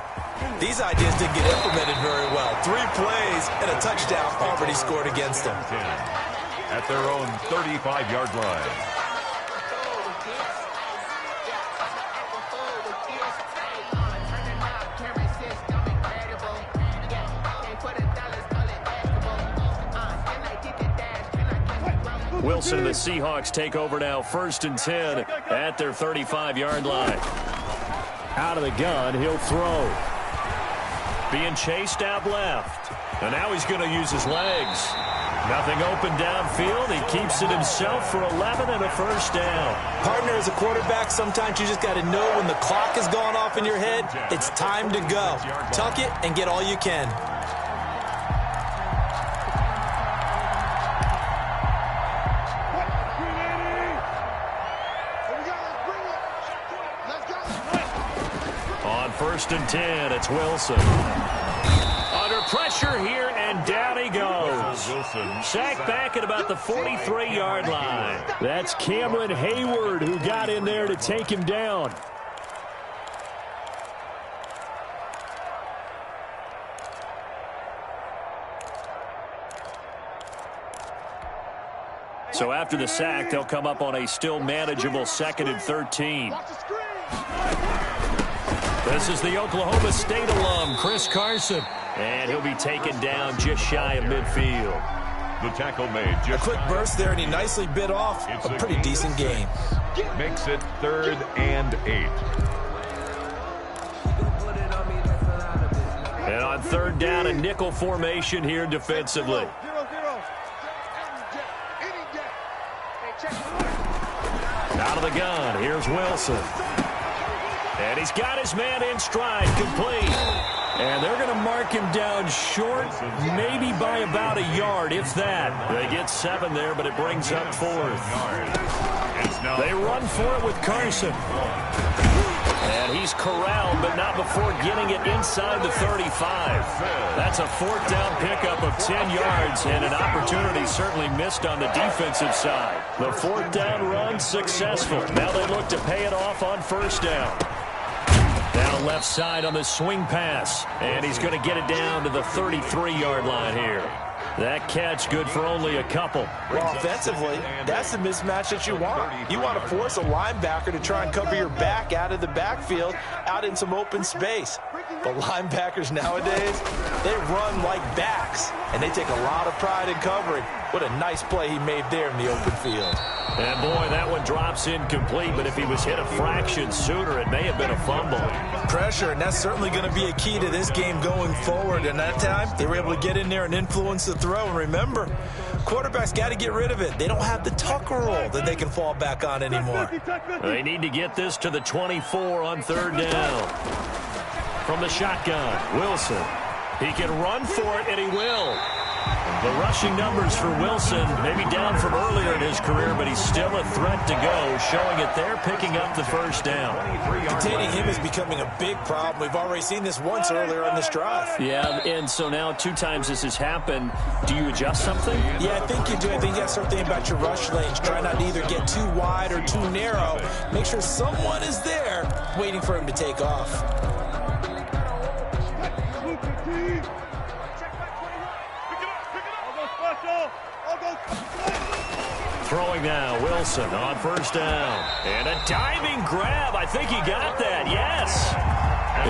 Speaker 4: These ideas didn't get implemented very well. 3 plays and a touchdown already scored against them.
Speaker 3: At their own 35-yard line.
Speaker 2: Wilson and the Seahawks take over now, 1st and 10 at their 35-yard line. Out of the gun, he'll throw. Being chased out left. And now he's going to use his legs. Nothing open downfield. He keeps it himself for 11 and a 1st down.
Speaker 4: Partner, as a quarterback, sometimes you just got to know when the clock has gone off in your head, it's time to go. Tuck it and get all you can.
Speaker 2: On 1st and 10, it's Wilson. Under pressure here, and down he goes. Sacked back at about the 43-yard line. That's Cameron Hayward who got in there to take him down. So after the sack, they'll come up on a still manageable 2nd and 13. This is the Oklahoma State alum, Chris Carson. And he'll be taken down just shy of midfield.
Speaker 3: The tackle made.
Speaker 4: A quick burst there, and he nicely bit off a pretty decent gain.
Speaker 3: Makes it 3rd and 8.
Speaker 2: And on 3rd down, a nickel formation here defensively. Out of the gun, here's Wilson. And he's got his man in stride, complete. And they're going to mark him down short, maybe by about a yard, if that. They get 7 there, but it brings up 4th. They run for it with Carson. And he's corralled, but not before getting it inside the 35. That's a 4th down pickup of 10 yards, and an opportunity certainly missed on the defensive side. The 4th down run successful. Now they look to pay it off on 1st down. Down left side on the swing pass. And he's going to get it down to the 33-yard line here. That catch good for only a couple.
Speaker 4: Well, offensively, that's the mismatch that you want. You want to force a linebacker to try and cover your back out of the backfield, out in some open space. But linebackers nowadays, they run like backs, and they take a lot of pride in covering. What a nice play he made there in the open field.
Speaker 2: And boy, that one drops incomplete, but if he was hit a fraction sooner, it may have been a fumble.
Speaker 4: Pressure, and that's certainly going to be a key to this game going forward. And that time, they were able to get in there and influence the throw. And remember, quarterbacks got to get rid of it. They don't have the tucker roll that they can fall back on anymore.
Speaker 2: They need to get this to the 24 on 3rd down. From the shotgun, Wilson. He can run for it, and he will. The rushing numbers for Wilson maybe down from earlier in his career, but he's still a threat to go, showing it there, picking up the 1st down.
Speaker 4: Containing him is becoming a big problem. We've already seen this once earlier on this drive.
Speaker 2: Yeah, and so now 2 times this has happened. Do you adjust something?
Speaker 4: Yeah, I think you do. I think you got something about your rush lanes. Try not to either get too wide or too narrow. Make sure someone is there waiting for him to take off.
Speaker 2: Throwing now, Wilson on 1st down. And a diving grab. I think he got that, yes.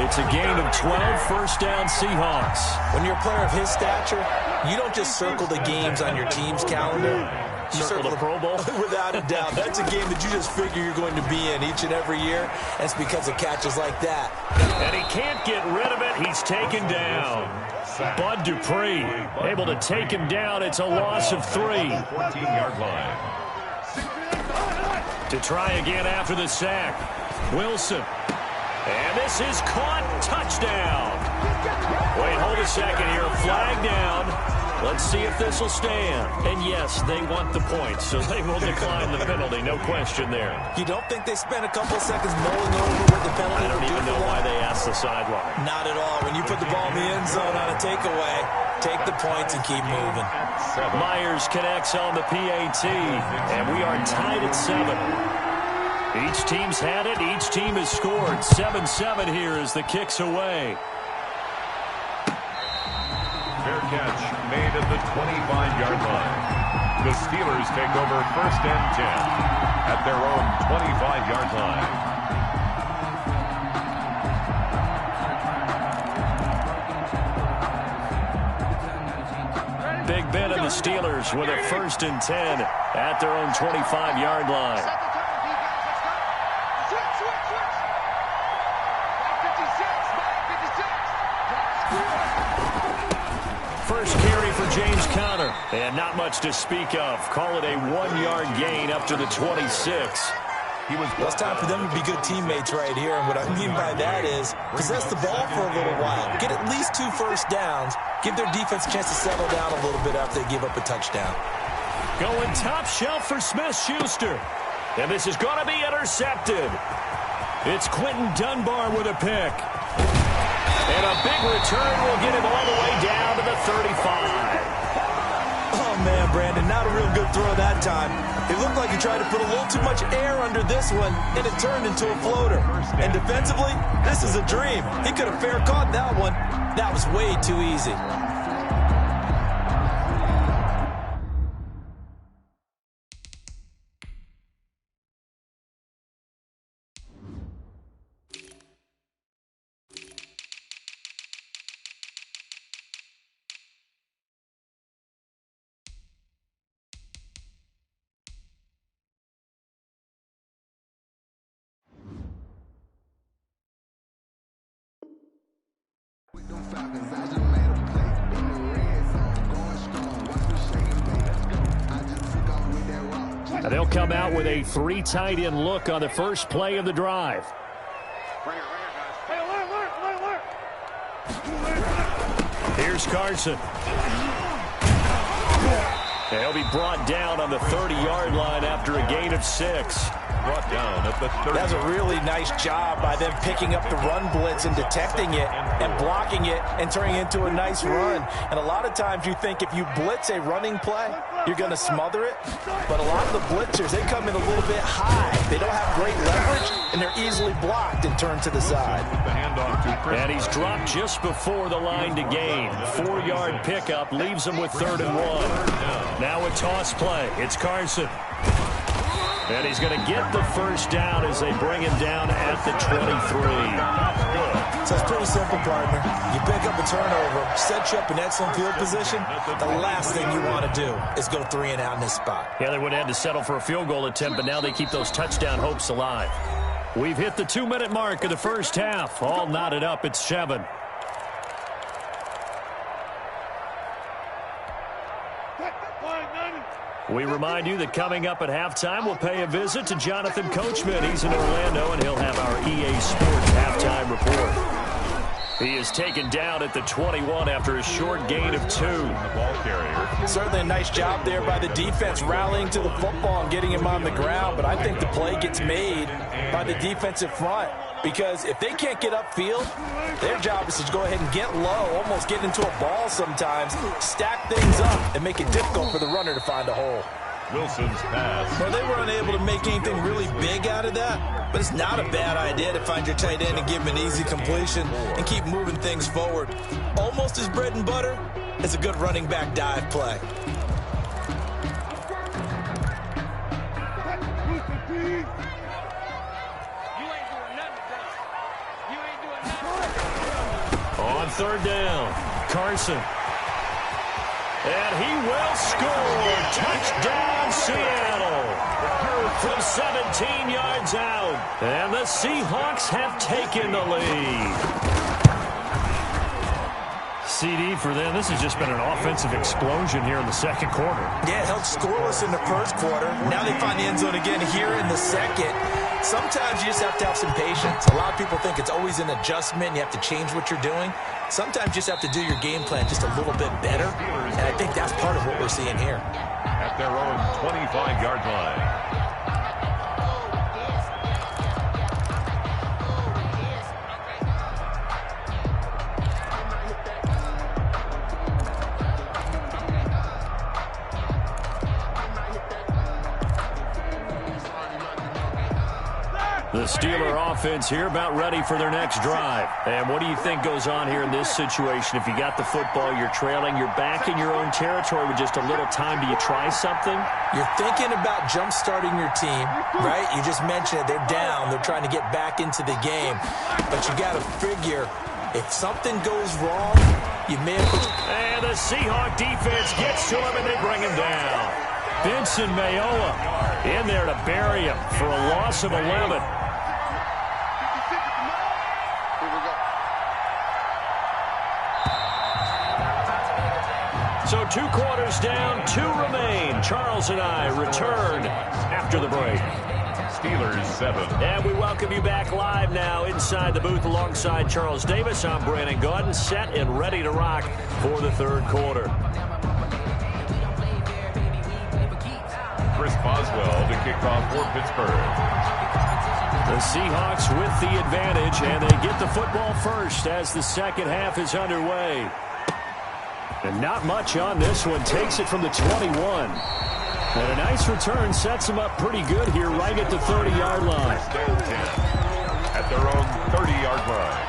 Speaker 2: It's a gain of 12, 1st down Seahawks.
Speaker 4: When you're a player of his stature, you don't just circle the games on your team's calendar. You
Speaker 2: circle the Pro Bowl?
Speaker 4: Without a doubt. That's a game that you just figure you're going to be in each and every year. That's because of catches like that.
Speaker 2: And he can't get rid of it. He's taken down. Bud Dupree able to take him down. It's a loss of 3.
Speaker 3: 14-yard line.
Speaker 2: To try again after the sack. Wilson. And this is caught. Touchdown. Wait, hold a second here. Flag down.
Speaker 1: Let's see if this will stand. And yes, they want the points, so they will decline the penalty. No question there.
Speaker 4: You don't think they spent a couple seconds mulling over what the penalty
Speaker 1: I don't
Speaker 4: would do
Speaker 1: even
Speaker 4: for
Speaker 1: know
Speaker 4: them?
Speaker 1: why they asked the sideline.
Speaker 4: Not at all. When you put the ball in the end zone on a takeaway, take the points and keep moving.
Speaker 1: Myers connects on the PAT, and we are tied at 7. Each team's had it. Each team has scored. 7-7 here as the kick's away.
Speaker 3: Fair catch made at the 25-yard line. The Steelers take over 1st and 10 at their own 25-yard line.
Speaker 1: Big Ben and the Steelers with a 1st and 10 at their own 25-yard line. First carry for James Conner, and not much to speak of. Call it a 1-yard gain up to the 26.
Speaker 4: Well, it's time for them to be good teammates right here, and what I mean by that is possess the ball for a little while, get at least 2 first downs, give their defense a chance to settle down a little bit after they give up a touchdown.
Speaker 1: Going top shelf for Smith-Schuster, and this is going to be intercepted. It's Quentin Dunbar with a pick. And a big return will get him all the way down to the 35.
Speaker 4: Oh, man, Brandon, not a real good throw that time. It looked like he tried to put a little too much air under this one, and it turned into a floater. And defensively, this is a dream. He could have fair caught that one. That was way too easy.
Speaker 1: They'll come out with a 3 tight end look on the first play of the drive. Here's Carson. He'll be brought down on the 30-yard line after a gain of 6.
Speaker 3: Brought down at the 30.
Speaker 4: That's a really nice job by them picking up the run blitz and detecting it and blocking it and turning it into a nice run. And a lot of times you think if you blitz a running play, you're going to smother it. But a lot of the blitzers, they come in a little bit high. They don't have great leverage, and they're easily blocked and turned to the side.
Speaker 3: The handoff to Chris.
Speaker 1: And he's dropped just before the line to gain. 4-yard pickup leaves him with 3rd and 1. Now a toss play. It's Carson. And he's going to get the first down as they bring him down at the 23.
Speaker 4: So it's pretty simple, partner. You pick up a turnover, set you up in excellent field position. The last thing you want to do is go 3 and out in this spot.
Speaker 1: Yeah, they would have had to settle for a field goal attempt, but now they keep those touchdown hopes alive. We've hit the 2-minute mark of the first half. All knotted up at 7. We remind you that coming up at halftime, we'll pay a visit to Jonathan Coachman. He's in Orlando, and he'll have our EA Sports halftime report. He is taken down at the 21 after a short gain of 2.
Speaker 3: The ball carrier.
Speaker 4: Certainly a nice job there by the defense rallying to the football and getting him on the ground, but I think the play gets made by the defensive front. Because if they can't get upfield, their job is to go ahead and get low, almost get into a ball sometimes, stack things up, and make it difficult for the runner to find a hole.
Speaker 3: Wilson's pass.
Speaker 4: Well, they were unable to make anything really big out of that, but it's not a bad idea to find your tight end and give him an easy completion and keep moving things forward. Almost as bread and butter as a good running back dive play.
Speaker 1: On 3rd down, Carson. And he will score. Touchdown, Seattle. From 17 yards out. And the Seahawks have taken the lead.
Speaker 2: CD for them. This has just been an offensive explosion here in the second quarter.
Speaker 4: Yeah, held scoreless in the first quarter. Now they find the end zone again here in the second. Sometimes you just have to have some patience. A lot of people think it's always an adjustment. You have to change what you're doing. Sometimes you just have to do your game plan just a little bit better. And I think that's part of what we're seeing here.
Speaker 3: At their own 25-yard line.
Speaker 1: The Steeler offense here about ready for their next drive. And what do you think goes on here in this situation? If you got the football, you're trailing, you're back in your own territory with just a little time. Do you try something?
Speaker 4: You're thinking about jump-starting your team, right? You just mentioned it. They're down. They're trying to get back into the game. But you got to figure, if something goes wrong, you may have...
Speaker 1: And the Seahawk defense gets to him, and they bring him down. Benson Mayowa in there to bury him for a loss of 11. So 2 quarters down, 2 remain. Charles and I return after the break.
Speaker 3: Steelers 7.
Speaker 1: And we welcome you back live now inside the booth alongside Charles Davis. I'm Brandon Gaudin, set and ready to rock for the third quarter.
Speaker 3: Chris Boswell to kick off for Pittsburgh.
Speaker 1: The Seahawks with the advantage, and they get the football first as the second half is underway. And not much on this one. Takes it from the 21. And a nice return sets them up pretty good here right at the 30-yard line.
Speaker 3: First and 10 at their own 30-yard line.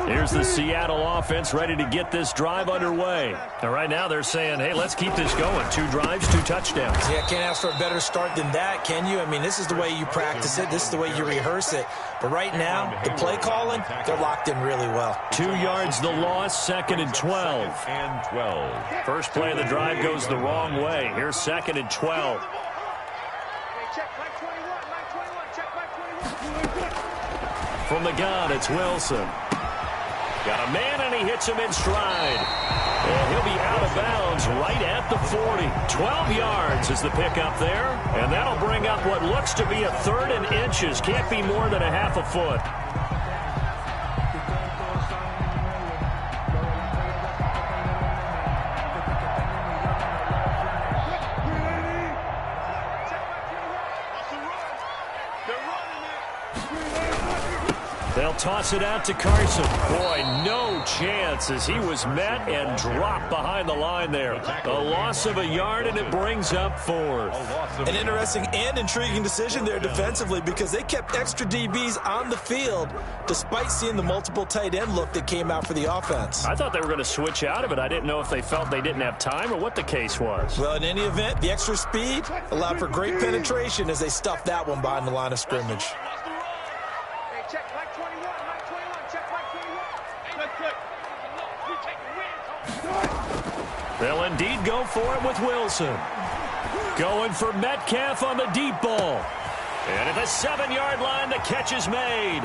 Speaker 1: Here's the Seattle offense ready to get this drive underway.
Speaker 2: And right now they're saying, hey, let's keep this going. 2 drives, 2 touchdowns.
Speaker 4: Yeah, can't ask for a better start than that, can you? I mean, this is the way you practice it. This is the way you rehearse it. But right now, the play calling, they're locked in really well.
Speaker 1: 2 yards the loss, 2nd and 12.
Speaker 3: Second and 12.
Speaker 2: First play of the drive goes the wrong way. Here's 2nd and 12.
Speaker 1: From the gun, it's Wilson. Got a man, and he hits him in stride. And he'll be out of bounds right at the 40. 12 yards is the pickup there. And that'll bring up what looks to be a 3rd and inches. Can't be more than a half a foot. They'll toss it out to Carson. Boy, no chance as he was met and dropped behind the line there. A loss of a yard, and it brings up 4th.
Speaker 4: An interesting and intriguing decision there defensively because they kept extra DBs on the field despite seeing the multiple tight end look that came out for the offense.
Speaker 1: I thought they were going to switch out of it. I didn't know if they felt they didn't have time or what the case was.
Speaker 4: Well, in any event, the extra speed allowed for great penetration as they stuffed that one behind the line of scrimmage.
Speaker 1: They'll indeed go for it with Wilson. Going for Metcalf on the deep ball. And at the 7-yard line, the catch is made.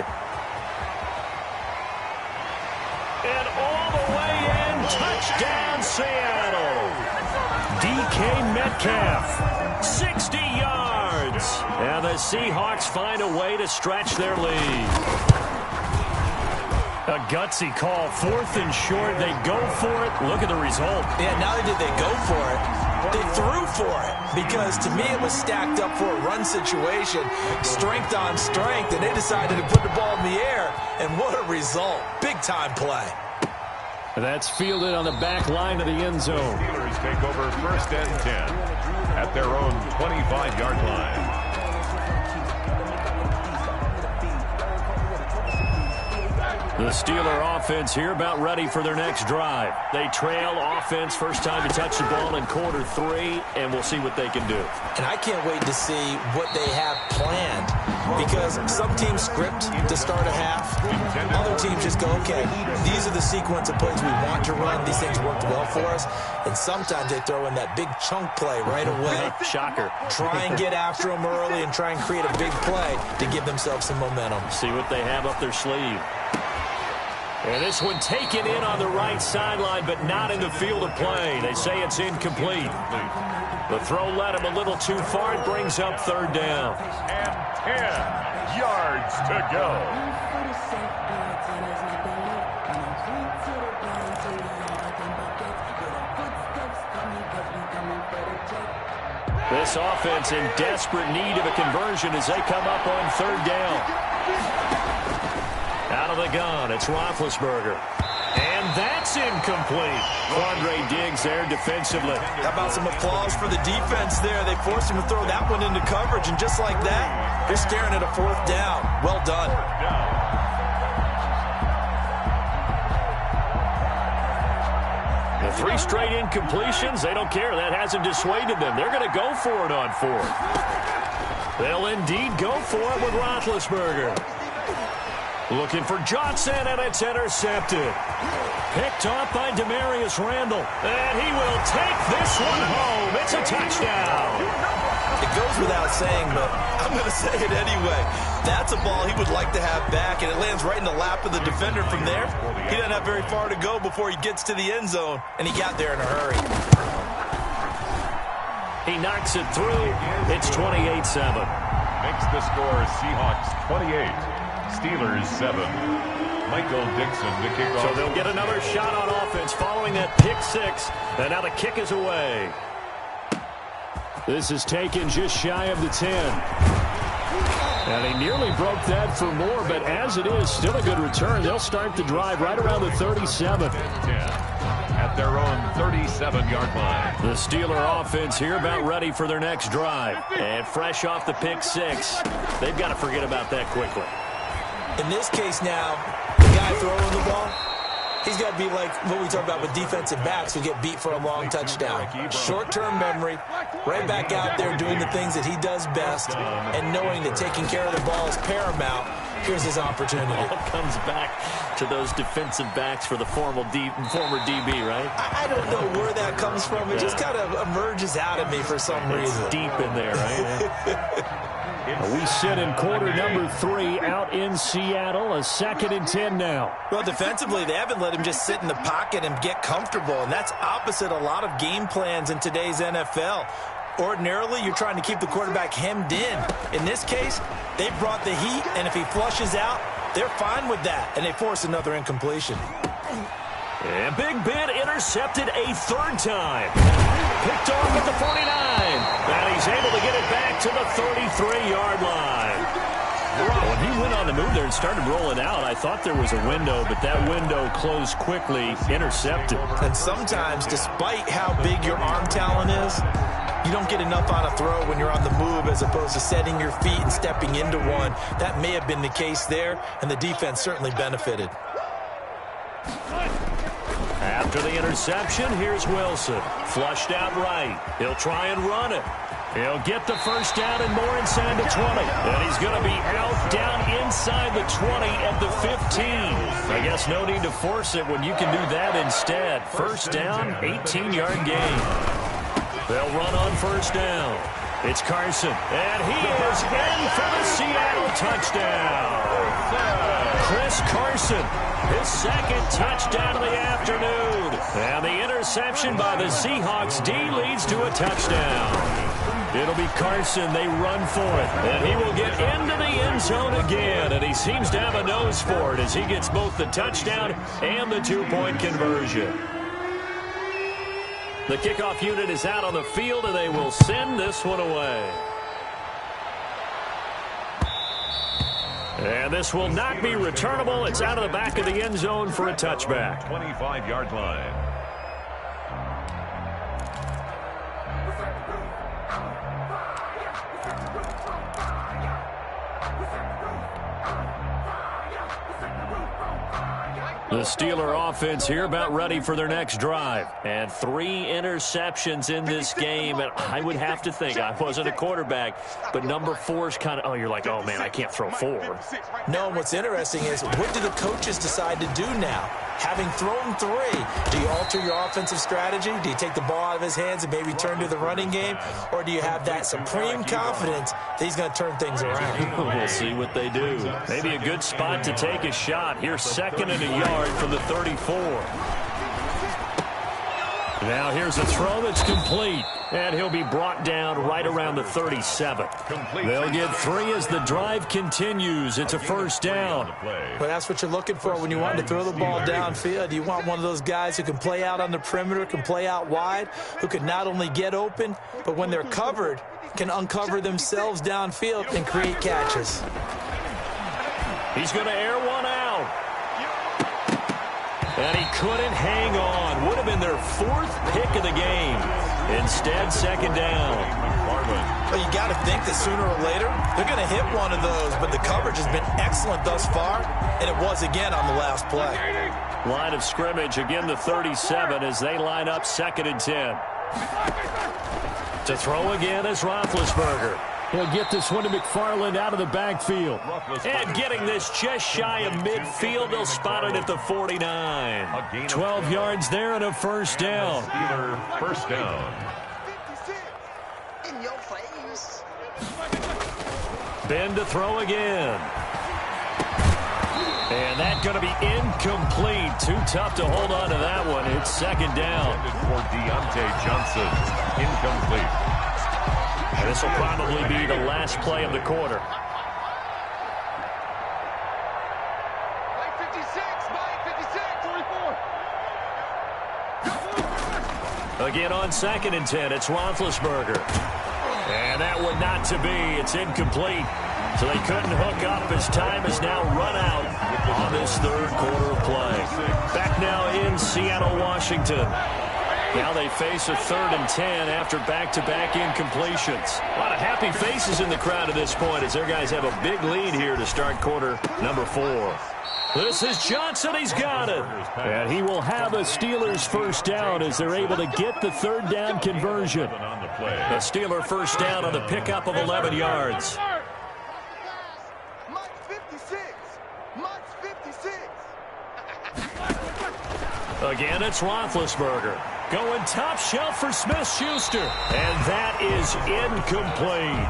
Speaker 1: And all the way in, touchdown Seattle. DK Metcalf, 60 yards. And the Seahawks find a way to stretch their lead. A gutsy call, 4th and short. They go for it. Look at the result.
Speaker 4: Yeah, not only did they go for it, they threw for it. Because to me, it was stacked up for a run situation. Strength on strength, and they decided to put the ball in the air. And what a result. Big-time play.
Speaker 1: That's fielded on the back line of the end zone.
Speaker 3: Steelers take over 1st and 10 at their own 25-yard line.
Speaker 1: The Steeler offense here about ready for their next drive. They trail offense first time to touch the ball in quarter 3, and we'll see what they can do.
Speaker 4: And I can't wait to see what they have planned because some teams script to start a half. Other teams just go, okay, these are the sequence of plays we want to run. These things worked well for us. And sometimes they throw in that big chunk play right away.
Speaker 2: Shocker.
Speaker 4: Try and get after them early and try and create a big play to give themselves some momentum.
Speaker 2: See what they have up their sleeve. And this one taken in on the right sideline, but not in the field of play. They say it's incomplete. The throw led him a little too far. It brings up third down.
Speaker 3: And 10 yards to go.
Speaker 2: This offense in desperate need of a conversion as they come up on third down. Out of the gun, it's Roethlisberger. And that's incomplete. Quandre Diggs there defensively.
Speaker 4: How about some applause for the defense there? They forced him to throw that one into coverage, and just like that, they're staring at a fourth down. Well done.
Speaker 2: The 3 straight incompletions, they don't care. That hasn't dissuaded them. They're going to go for it on 4th. They'll indeed go for it with Roethlisberger. Looking for Johnson, and it's intercepted. Picked off by Demarius Randall. And he will take this one home. It's a touchdown.
Speaker 4: It goes without saying, but I'm going to say it anyway. That's a ball he would like to have back, and it lands right in the lap of the defender from there. He doesn't have very far to go before he gets to the end zone, and he got there in a hurry.
Speaker 2: He knocks it through. It's 28-7.
Speaker 3: Makes the score Seahawks 28. Steelers 7. Michael Dixon to kick off.
Speaker 2: So they'll get another shot on offense following that pick 6. And now the kick is away. This is taken just shy of the 10. And he nearly broke that for more, but as it is, still a good return. They'll start the drive right around the 37.
Speaker 3: 10 at their own 37-yard line.
Speaker 2: The Steeler offense here about ready for their next drive. And fresh off the pick 6, they've got to forget about that quickly.
Speaker 4: In this case now, the guy throwing the ball, he's got to be like what we talk about with defensive backs who get beat for a long touchdown. Short-term memory, right back out there doing the things that he does best, and knowing that taking care of the ball is paramount. Here's his opportunity.
Speaker 2: All comes back to those defensive backs for the former DB, right?
Speaker 4: I don't know where that comes from. It just kind of emerges out of me for some reason.
Speaker 2: It's deep in there, right? We sit in quarter number 3 out in Seattle. A 2nd and 10 now.
Speaker 4: Well, defensively, they haven't let him just sit in the pocket and get comfortable, and that's opposite a lot of game plans in today's NFL. Ordinarily, you're trying to keep the quarterback hemmed in. In this case, they brought the heat, and if he flushes out, they're fine with that, and they force another incompletion.
Speaker 2: And Big Ben intercepted a 3rd time. Picked off at the 49. And he's able to get it back to the 33-yard line. When he went on the move there and started rolling out, I thought there was a window, but that window closed quickly, intercepted.
Speaker 4: And sometimes, despite how big your arm talent is, you don't get enough on a throw when you're on the move as opposed to setting your feet and stepping into one. That may have been the case there, and the defense certainly benefited.
Speaker 2: After the interception, here's Wilson. Flushed out right. He'll try and run it. He'll get the first down and more inside the 20. And he's going to be out down inside the 20 at the 15. I guess no need to force it when you can do that instead. First down, 18-yard gain. They'll run on first down. It's Carson. And he is in for the Seattle touchdown. Chris Carson, his 2nd touchdown of the afternoon. And the interception by the Seahawks D leads to a touchdown. It'll be Carson. They run for it. And he will get into the end zone again. And he seems to have a nose for it as he gets both the touchdown and the 2-point conversion. The kickoff unit is out on the field, and they will send this one away. And this will not be returnable. It's out of the back of the end zone for a touchback.
Speaker 3: 25-yard line.
Speaker 1: The Steeler offense here about ready for their next drive. And 3 interceptions in this game. And I would have to think, I wasn't a quarterback, but number 4 is kind of, oh, you're like, oh, man, I can't throw 4.
Speaker 4: No, and what's interesting is, what do the coaches decide to do now? Having thrown 3, do you alter your offensive strategy? Do you take the ball out of his hands and maybe turn to the running game? Or do you have that supreme confidence that he's going to turn things around?
Speaker 1: We'll see what they do. Maybe a good spot to take a shot. Here's 2nd and a yard from the 34. Now here's a throw that's complete, and he'll be brought down right around the 37. They'll get 3 as the drive continues. It's a first down.
Speaker 4: Well, that's what you're looking for when you want to throw the ball downfield. You want one of those guys who can play out on the perimeter, can play out wide, who can not only get open, but when they're covered, can uncover themselves downfield and create catches.
Speaker 1: He's going to air one out. And he couldn't hang on. Would have been their 4th pick of the game. Instead, 2nd down.
Speaker 4: Well, you got to think that sooner or later, they're going to hit one of those. But the coverage has been excellent thus far, and it was again on the last play.
Speaker 1: Line of scrimmage, again the 37 as they line up 2nd and 10. To throw again is Roethlisberger. He'll get this one to McFarland out of the backfield. And getting this just shy of midfield, they'll spot it at the 49. 12 yards there and a first down.
Speaker 3: First down.
Speaker 5: In your face.
Speaker 1: Ben to throw again. And that's going to be incomplete. Too tough to hold on to that one. It's 2nd down.
Speaker 3: For Deontay Johnson. Incomplete.
Speaker 1: And this will probably be the last play of the quarter.
Speaker 5: Mike 56, Mike 56, 44.
Speaker 1: Again on 2nd and 10, it's Roethlisberger. And that one not to be. It's incomplete. So they couldn't hook up as time is now run out on this 3rd quarter of play. Back now in Seattle, Washington. Now they face a 3rd and 10 after back-to-back incompletions. A lot of happy faces in the crowd at this point as their guys have a big lead here to start quarter number 4. This is Johnson. He's got it. And he will have a Steelers first down as they're able to get the 3rd down conversion. A Steeler first down on the pickup of 11 yards.
Speaker 5: Mike 56. Mike 56.
Speaker 1: Again, it's Roethlisberger. Going top shelf for Smith-Schuster. And that is incomplete.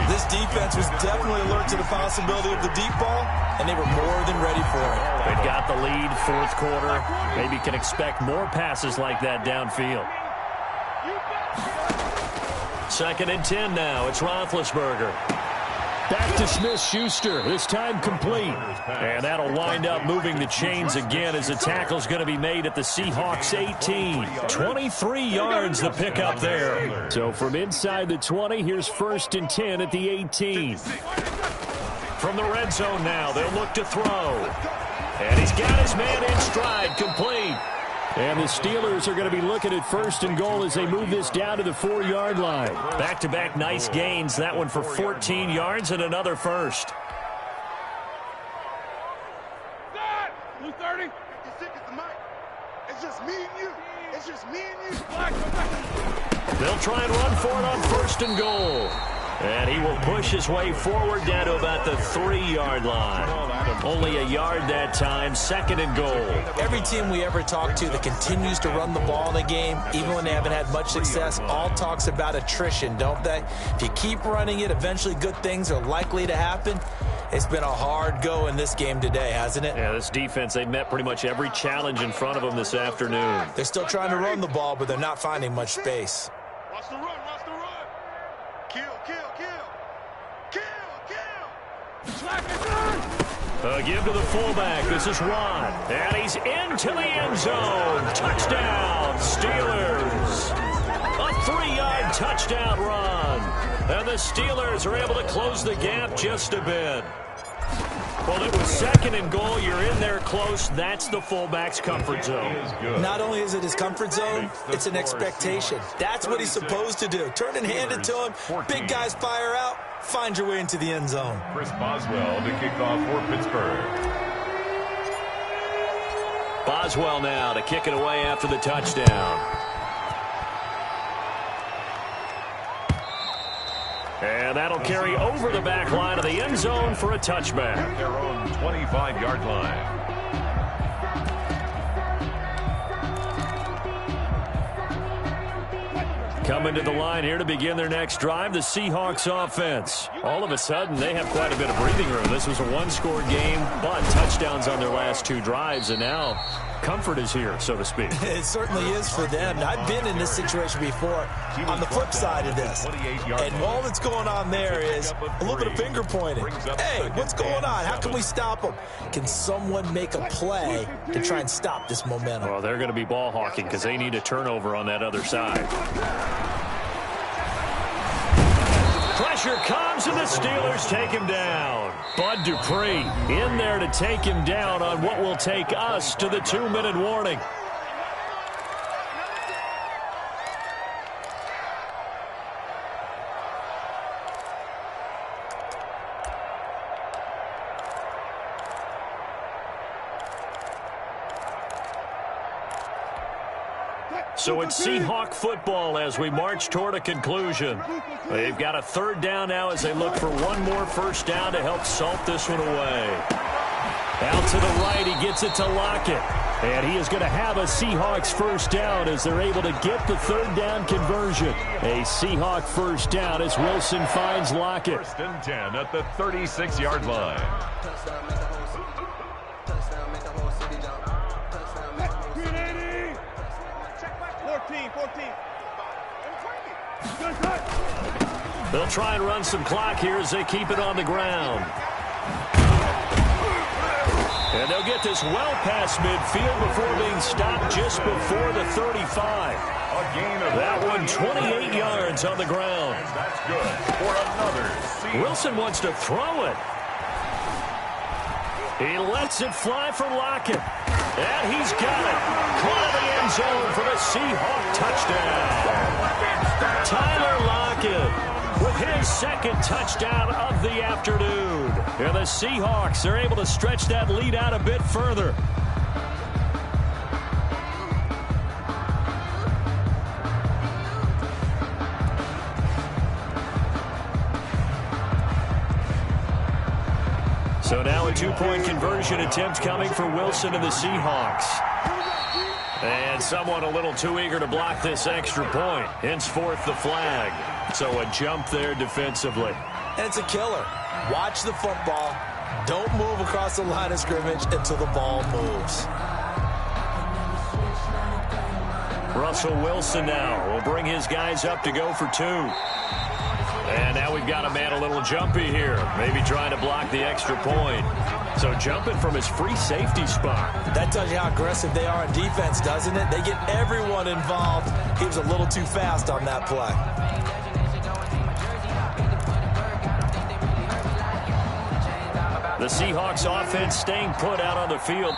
Speaker 4: This defense was definitely alert to the possibility of the deep ball, and they were more than ready for it.
Speaker 1: They've got the lead, 4th quarter. Maybe can expect more passes like that downfield. 2nd and 10 now. It's Roethlisberger. Back to Smith-Schuster, this time complete. And that'll wind up moving the chains again as the tackle's going to be made at the Seahawks 18. 23 yards the pickup there. So from inside the 20, here's 1st and 10 at the 18. From the red zone now, they'll look to throw. And he's got his man in stride, complete. And the Steelers are going to be looking at 1st and goal as they move this down to the 4-yard line. Back-to-back nice gains. That one for 14 yards and another first.
Speaker 5: 230. 56 is the mic. It's just me and you. It's just me and you.
Speaker 1: They'll try and run for it on 1st and goal. And he will push his way forward down to about the 3-yard line. Only a yard that time, 2nd and goal.
Speaker 4: Every team we ever talk to that continues to run the ball in a game, even when they haven't had much success, all talks about attrition, don't they? If you keep running it, eventually good things are likely to happen. It's been a hard go in this game today, hasn't it?
Speaker 1: Yeah, this defense, they met pretty much every challenge in front of them this afternoon.
Speaker 4: They're still trying to run the ball, but they're not finding much space.
Speaker 5: Watch the run, watch the run. Kill, kill, kill. Kill, kill.
Speaker 1: Give to the fullback. This is Ron. And he's into the end zone. Touchdown, Steelers. A 3-yard touchdown run. And the Steelers are able to close the gap just a bit. Well, it was 2nd and goal. You're in there close. That's the fullback's comfort zone.
Speaker 4: Not only is it his comfort zone, it's an expectation. That's what he's supposed to do. Turn and hand it to him. Big guys fire out. Find your way into the end zone.
Speaker 3: Chris Boswell to kick off for Pittsburgh.
Speaker 1: Boswell now to kick it away after the touchdown. And that'll carry over the back line of the end zone for a touchback.
Speaker 3: At their own 25-yard line.
Speaker 1: Coming to the line here to begin their next drive, the Seahawks offense. All of a sudden, they have quite a bit of breathing room. This was a one-score game, but touchdowns on their last 2 drives, and now comfort is here, so to speak.
Speaker 4: It certainly is for them. I've been in this situation before on the flip side of this. And all that's going on there is a little bit of finger pointing. Hey, what's going on? How can we stop them? Can someone make a play to try and stop this momentum?
Speaker 1: Well, they're going to be ball hawking because they need a turnover on that other side. Pressure comes, and the Steelers take him down. Bud Dupree in there to take him down on what will take us to the 2-minute warning. So it's Seahawk football as we march toward a conclusion. They've got a 3rd down now as they look for one more first down to help salt this one away. Out to the right, he gets it to Lockett. And he is going to have a Seahawks first down as they're able to get the 3rd down conversion. A Seahawk first down as Wilson finds Lockett.
Speaker 3: 1st and 10 at the 36-yard line.
Speaker 5: 14.
Speaker 1: They'll try and run some clock here as they keep it on the ground. And they'll get this well past midfield before being stopped just before the 35. That one 28 yards on the ground.
Speaker 3: And that's good for another.
Speaker 1: Wilson wants to throw it. He lets it fly for Lockett. And he's got it. Caught in the end zone for the Seahawk touchdown. Tyler Lockett with his 2nd touchdown of the afternoon. And the Seahawks are able to stretch that lead out a bit further. So now a 2-point conversion attempt coming for Wilson and the Seahawks. And someone a little too eager to block this extra point. Henceforth the flag. So a jump there defensively.
Speaker 4: And it's a killer. Watch the football. Don't move across the line of scrimmage until the ball moves.
Speaker 1: Russell Wilson now will bring his guys up to go for 2. And now we've got a man a little jumpy here. Maybe trying to block the extra point. So jumping from his free safety spot.
Speaker 4: That tells you how aggressive they are on defense, doesn't it? They get everyone involved. He was a little too fast on that play.
Speaker 1: The Seahawks offense staying put out on the field.